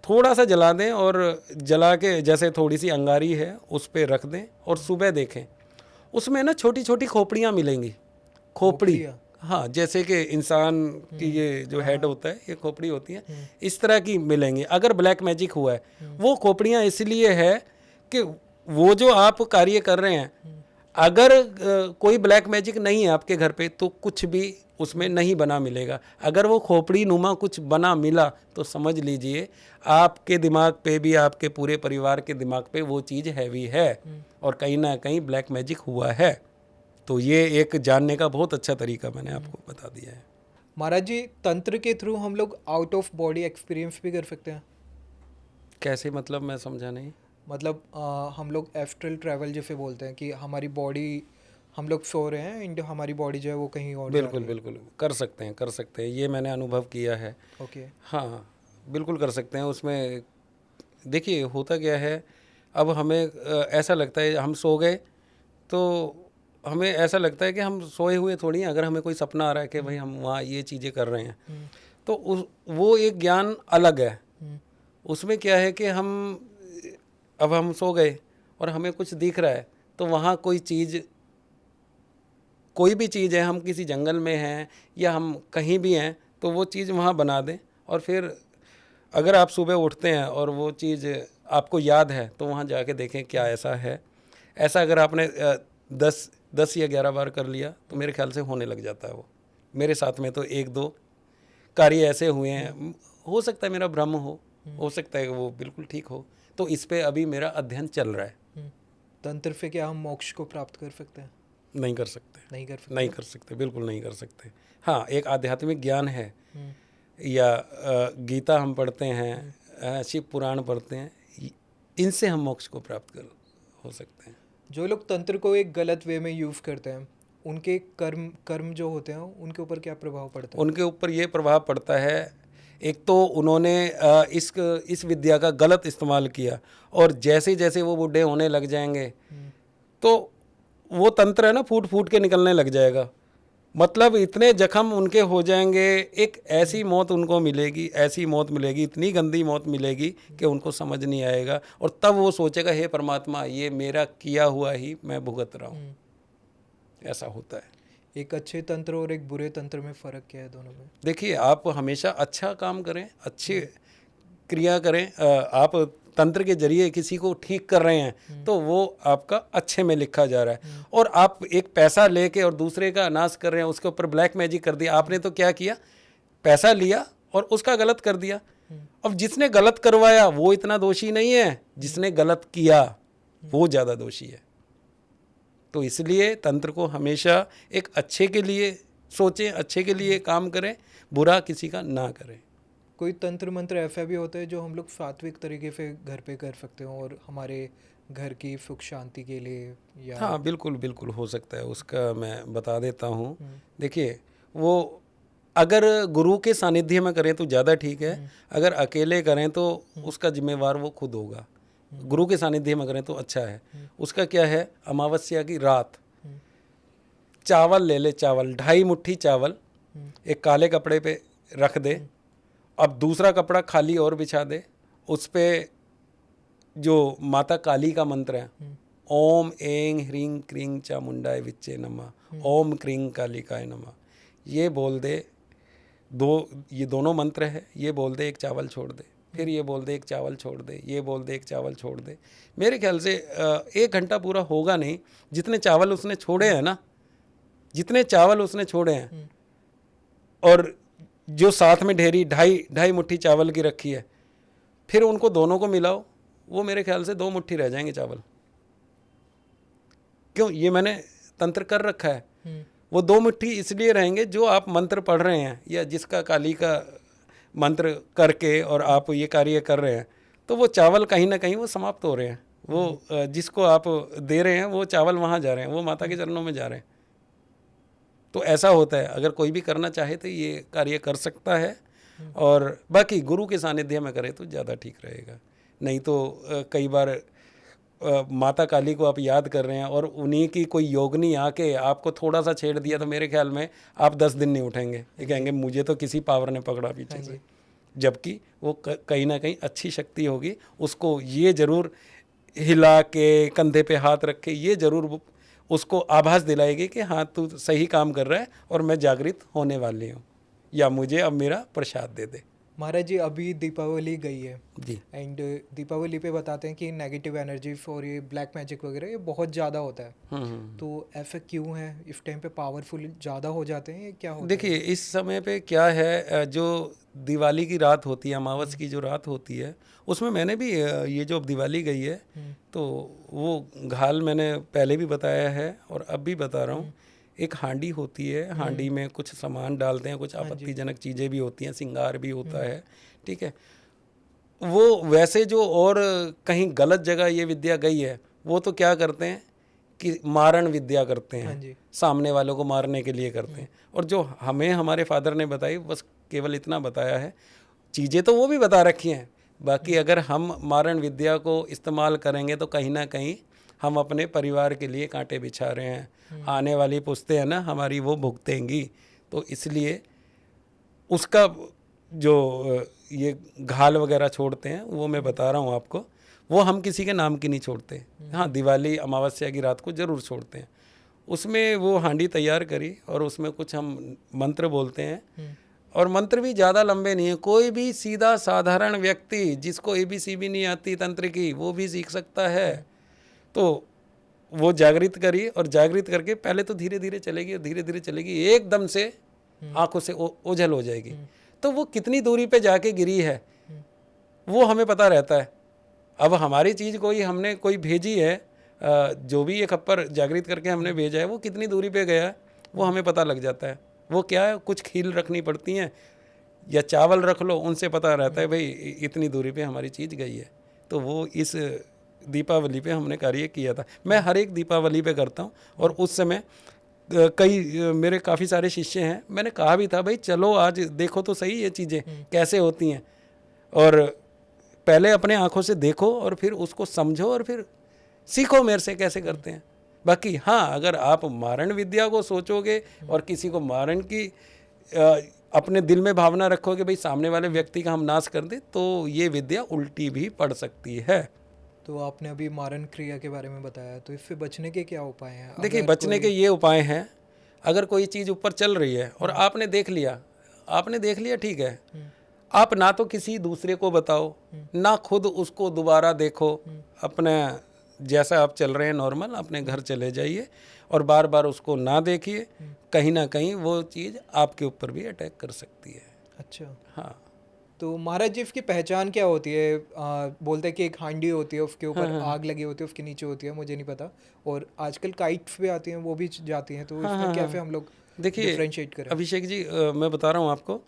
थोड़ा सा जला दें और जला के जैसे थोड़ी सी अंगारी है उस पर रख दें और सुबह देखें उसमें ना छोटी छोटी खोपड़ियाँ मिलेंगी। खोपड़ी, हाँ, जैसे कि इंसान की ये जो हेड होता है ये खोपड़ी होती है, इस तरह की मिलेंगी। अगर ब्लैक मैजिक हुआ है, वो खोपड़ियाँ इसलिए है कि वो जो आप कार्य कर रहे हैं, अगर कोई ब्लैक मैजिक नहीं है आपके घर पे तो कुछ भी उसमें नहीं बना मिलेगा। अगर वो खोपड़ी नुमा कुछ बना मिला तो समझ लीजिए आपके दिमाग पे भी, आपके पूरे परिवार के दिमाग पे वो चीज़ हैवी है और कहीं ना कहीं ब्लैक मैजिक हुआ है। तो ये एक जानने का बहुत अच्छा तरीका मैंने आपको बता दिया है। महाराज जी, तंत्र के थ्रू हम लोग आउट ऑफ बॉडी एक्सपीरियंस भी कर सकते हैं? कैसे? मतलब मैं समझा नहीं। मतलब हम लोग एस्ट्रल ट्रैवल जैसे बोलते हैं कि हमारी बॉडी, हम लोग सो रहे हैं एंड हमारी बॉडी जो है वो कहीं और बिल्कुल बिल्कुल कर सकते हैं, ये मैंने अनुभव किया है। ओके। हाँ, बिल्कुल कर सकते हैं। उसमें देखिए होता क्या है, अब हमें ऐसा लगता है हम सो गए तो हमें ऐसा लगता है कि हम सोए हुए थोड़ी हैं। अगर हमें कोई सपना आ रहा है कि भाई हम वहाँ ये चीज़ें कर रहे हैं तो वो एक ज्ञान अलग है। उसमें क्या है कि अब हम सो गए और हमें कुछ दिख रहा है तो वहाँ कोई भी चीज़ है, हम किसी जंगल में हैं या हम कहीं भी हैं तो वो चीज़ वहाँ बना दें। और फिर अगर आप सुबह उठते हैं और वो चीज़ आपको याद है तो वहाँ जाके देखें क्या ऐसा है। ऐसा अगर आपने 10 या 11 बार कर लिया तो मेरे ख्याल से होने लग जाता है वो। मेरे साथ में तो 1-2 कार्य ऐसे हुए हैं। हो सकता है मेरा भ्रम हो सकता है वो बिल्कुल ठीक हो। तो इस पे अभी मेरा अध्ययन चल रहा है। तंत्र से क्या हम मोक्ष को प्राप्त कर सकते हैं? नहीं कर सकते, बिल्कुल नहीं कर सकते। हाँ, एक आध्यात्मिक ज्ञान है या गीता हम पढ़ते हैं, शिव पुराण पढ़ते हैं, इनसे हम मोक्ष को प्राप्त हो सकते हैं। जो लोग तंत्र को एक गलत वे में यूज़ करते हैं, उनके कर्म जो होते हैं उनके ऊपर क्या प्रभाव पड़ता है? उनके ऊपर ये प्रभाव पड़ता है, एक तो उन्होंने इस विद्या का गलत इस्तेमाल किया और जैसे जैसे वो बूढ़े होने लग जाएंगे तो वो तंत्र है ना फूट के निकलने लग जाएगा। मतलब इतने जख्म उनके हो जाएंगे, एक ऐसी मौत उनको मिलेगी, इतनी गंदी मौत मिलेगी कि उनको समझ नहीं आएगा। और तब वो सोचेगा हे परमात्मा, ये मेरा किया हुआ ही मैं भुगत रहा हूँ। ऐसा होता है। एक अच्छे तंत्र और एक बुरे तंत्र में फ़र्क क्या है दोनों में? देखिए, आप हमेशा अच्छा काम करें, अच्छी क्रिया करें। आप तंत्र के जरिए किसी को ठीक कर रहे हैं तो वो आपका अच्छे में लिखा जा रहा है। और आप एक पैसा लेके और दूसरे का नाश कर रहे हैं, उसके ऊपर ब्लैक मैजिक कर दिया। आपने तो क्या किया, पैसा लिया और उसका गलत कर दिया। अब जिसने गलत करवाया वो इतना दोषी नहीं है, जिसने गलत किया वो ज़्यादा दोषी है। तो इसलिए तंत्र को हमेशा एक अच्छे के लिए सोचें, अच्छे के लिए काम करें, बुरा किसी का ना करें। कोई तंत्र मंत्र ऐसा भी होता है जो हम लोग सात्विक तरीके से घर पे कर सकते हो और हमारे घर की सुख शांति के लिए, या हाँ बिल्कुल बिल्कुल हो सकता है, उसका मैं बता देता हूँ। हम्म, देखिए, वो अगर गुरु के सानिध्य में करें तो ज़्यादा ठीक है, अगर अकेले करें तो उसका जिम्मेवार वो खुद होगा। गुरु के सानिध्य में करें तो अच्छा है। उसका क्या है, अमावस्या की रात चावल ले ले, चावल 2.5 मुट्ठी चावल एक काले कपड़े पे रख दे, अब दूसरा कपड़ा खाली और बिछा दे, उस पे जो माता काली का मंत्र है, ओम ऐं ह्रीं क्रीं चामुंडाय विच्चे नमः, ओम क्रीं कालिकाय नमः, ये बोल दे। ये दोनों मंत्र है, ये बोल दे, एक चावल छोड़ दे, फिर ये बोल दे, एक चावल छोड़ दे, ये बोल दे, एक चावल छोड़ दे। मेरे ख्याल से 1 घंटा पूरा होगा नहीं, जितने चावल उसने छोड़े हैं ना, जितने चावल उसने छोड़े हैं, और जो साथ में ढेरी 2.5 मुट्ठी चावल की रखी है, फिर उनको दोनों को मिलाओ, वो मेरे ख्याल से 2 मुट्ठी रह जाएंगे चावल। क्यों, ये मैंने तंत्र कर रखा है। वो 2 मुट्ठी इसलिए रहेंगे जो आप मंत्र पढ़ रहे हैं या जिसका काली का मंत्र करके और आप ये कार्य कर रहे हैं, तो वो चावल कहीं ना कहीं वो समाप्त हो रहे हैं। वो जिसको आप दे रहे हैं वो चावल वहाँ जा रहे हैं, वो माता के चरणों में जा रहे हैं। तो ऐसा होता है, अगर कोई भी करना चाहे तो ये कार्य कर सकता है, और बाकी गुरु के सानिध्य में करे तो ज़्यादा ठीक रहेगा। नहीं तो कई बार माता काली को आप याद कर रहे हैं और उन्हीं की कोई योगिनी आके आपको थोड़ा सा छेड़ दिया, तो मेरे ख्याल में आप 10 दिन नहीं उठेंगे। ये कहेंगे मुझे तो किसी पावर ने पकड़ा पीछे से, जबकि वो कहीं ना कहीं अच्छी शक्ति होगी। उसको ये ज़रूर हिला के, कंधे पे हाथ रख के ये ज़रूर उसको आभास दिलाएगी कि हाँ तू सही काम कर रहा है और मैं जागृत होने वाली हूँ, या मुझे अब मेरा प्रसाद दे दे। महाराज जी, अभी दीपावली गई है जी। एंड दीपावली पे बताते हैं कि नेगेटिव एनर्जी और ये ब्लैक मैजिक वगैरह ये बहुत ज़्यादा होता है। तो ऐसा क्यों है, इस टाइम पे पावरफुल ज़्यादा हो जाते हैं, ये क्या होता है? देखिए, इस समय पे क्या है, जो दिवाली की रात होती है, अमावस की जो रात होती है, उसमें मैंने भी ये जो अब दिवाली गई है, तो वो घाल मैंने पहले भी बताया है और अब भी बता रहा हूँ। एक हांडी होती है, हांडी में कुछ सामान डालते हैं, कुछ आपत्तिजनक चीज़ें भी होती हैं, श्रृंगार भी होता है, ठीक है। वो वैसे जो और कहीं गलत जगह ये विद्या गई है, वो तो क्या करते हैं कि मारण विद्या करते हैं, सामने वालों को मारने के लिए करते हैं। और जो हमें हमारे फादर ने बताई, बस केवल इतना बताया है, चीज़ें तो वो भी बता रखी हैं, बाकी अगर हम मारण विद्या को इस्तेमाल करेंगे तो कहीं ना कहीं हम अपने परिवार के लिए कांटे बिछा रहे हैं। आने वाली पुश्तें हैं ना हमारी, वो भुगतेंगी। तो इसलिए उसका जो ये घाल वगैरह छोड़ते हैं, वो मैं बता रहा हूँ आपको, वो हम किसी के नाम की नहीं छोड़ते। हाँ, दिवाली अमावस्या की रात को ज़रूर छोड़ते हैं। उसमें वो हांडी तैयार करी और उसमें कुछ हम मंत्र बोलते हैं, और मंत्र भी ज़्यादा लंबे नहीं है। कोई भी सीधा साधारण व्यक्ति जिसको ABC भी नहीं आती तंत्र की, वो भी सीख सकता है। तो वो जागृत करी, और जागृत करके पहले तो धीरे धीरे चलेगी और धीरे धीरे चलेगी, एकदम से आंखों से ओझल हो जाएगी। तो वो कितनी दूरी पे जाके गिरी है वो हमें पता रहता है। अब हमारी चीज़ हमने कोई भेजी है, जो भी ये खप्पर जागृत करके हमने भेजा है, वो कितनी दूरी पे गया है वो हमें पता लग जाता है। वो क्या है, कुछ खील रखनी पड़ती हैं या चावल रख लो, उनसे पता रहता है भाई इतनी दूरी पे हमारी चीज़ गई है। तो वो इस दीपावली पे हमने कार्य किया था। मैं हर एक दीपावली पे करता हूँ, और उस समय कई मेरे काफ़ी सारे शिष्य हैं, मैंने कहा भी था भाई चलो आज देखो तो सही ये चीज़ें कैसे होती हैं, और पहले अपने आँखों से देखो और फिर उसको समझो और फिर सीखो मेरे से कैसे करते हैं। बाकी हाँ, अगर आप मारण विद्या को सोचोगे और किसी को मारण की अपने दिल में भावना रखोगे भाई सामने वाले व्यक्ति का हम नाश कर दें, तो ये विद्या उल्टी भी पड़ सकती है। तो आपने अभी मारण क्रिया के बारे में बताया, तो इससे बचने के क्या उपाय हैं? देखिए, बचने के ये उपाय हैं, अगर कोई चीज़ ऊपर चल रही है और आपने देख लिया ठीक है, आप ना तो किसी दूसरे को बताओ, ना खुद उसको दोबारा देखो, अपने जैसा आप चल रहे हैं नॉर्मल अपने घर चले जाइए और बार बार उसको ना देखिए। कहीं ना कहीं वो चीज़ आपके ऊपर भी अटैक कर सकती है। अच्छा, हाँ। तो महाराज जी इसकी पहचान क्या होती है? बोलते हैं कि एक हांडी होती है, उसके ऊपर आग लगी होती है, उसके नीचे होती है, मुझे नहीं पता, और आजकल काइट्स भी आती हैं, वो भी जाती हैं, तो इसमें कैसे हम लोग देखिए डिफरेंशिएट करें। अभिषेक जी, मैं बता रहा हूँ आपको,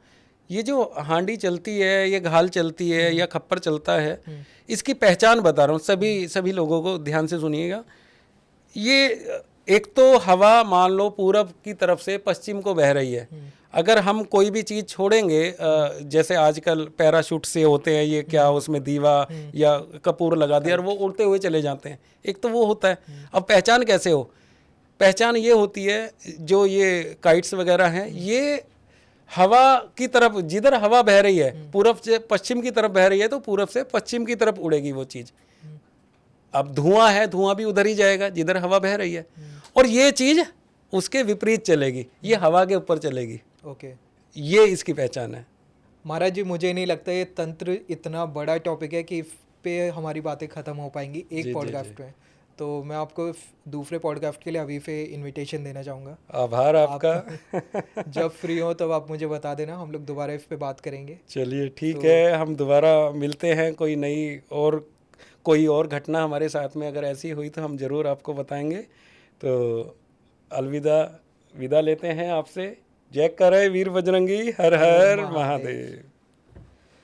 ये जो हांडी चलती है, ये घाल चलती है या खप्पर चलता है, इसकी पहचान बता रहा हूँ सभी लोगों को, ध्यान से सुनिएगा। ये एक तो हवा मान लो पूरब की तरफ से पश्चिम को बह रही है, अगर हम कोई भी चीज़ छोड़ेंगे, जैसे आजकल पैराशूट से होते हैं, ये क्या उसमें दीवा या कपूर लगा दिया और वो उड़ते हुए चले जाते हैं, एक तो वो होता है। अब पहचान कैसे हो? पहचान ये होती है, जो ये काइट्स वगैरह हैं, ये हवा की तरफ, जिधर हवा बह रही है पूरब से पश्चिम की तरफ बह रही है, तो पूरब से पश्चिम की तरफ उड़ेगी वो चीज़। अब धुआं है, धुआं भी उधर ही जाएगा जिधर हवा बह रही है, और ये चीज़ उसके विपरीत चलेगी, ये हवा के ऊपर चलेगी। ओके, ये इसकी पहचान है। महाराज जी, मुझे नहीं लगता ये तंत्र इतना बड़ा टॉपिक है कि इस पे हमारी बातें ख़त्म हो पाएंगी एक पॉडकास्ट में। तो मैं आपको दूसरे पॉडकास्ट के लिए अभी से इनविटेशन देना चाहूँगा। आभार आपका। जब फ्री हो तब आप मुझे बता देना, हम लोग दोबारा इस पे बात करेंगे। चलिए ठीक है, हम दोबारा मिलते हैं, कोई और घटना हमारे साथ में अगर ऐसी हुई तो हम ज़रूर आपको बताएंगे। तो अलविदा, विदा लेते हैं आपसे। जय करे वीर बजरंगी, हर हर महादेव।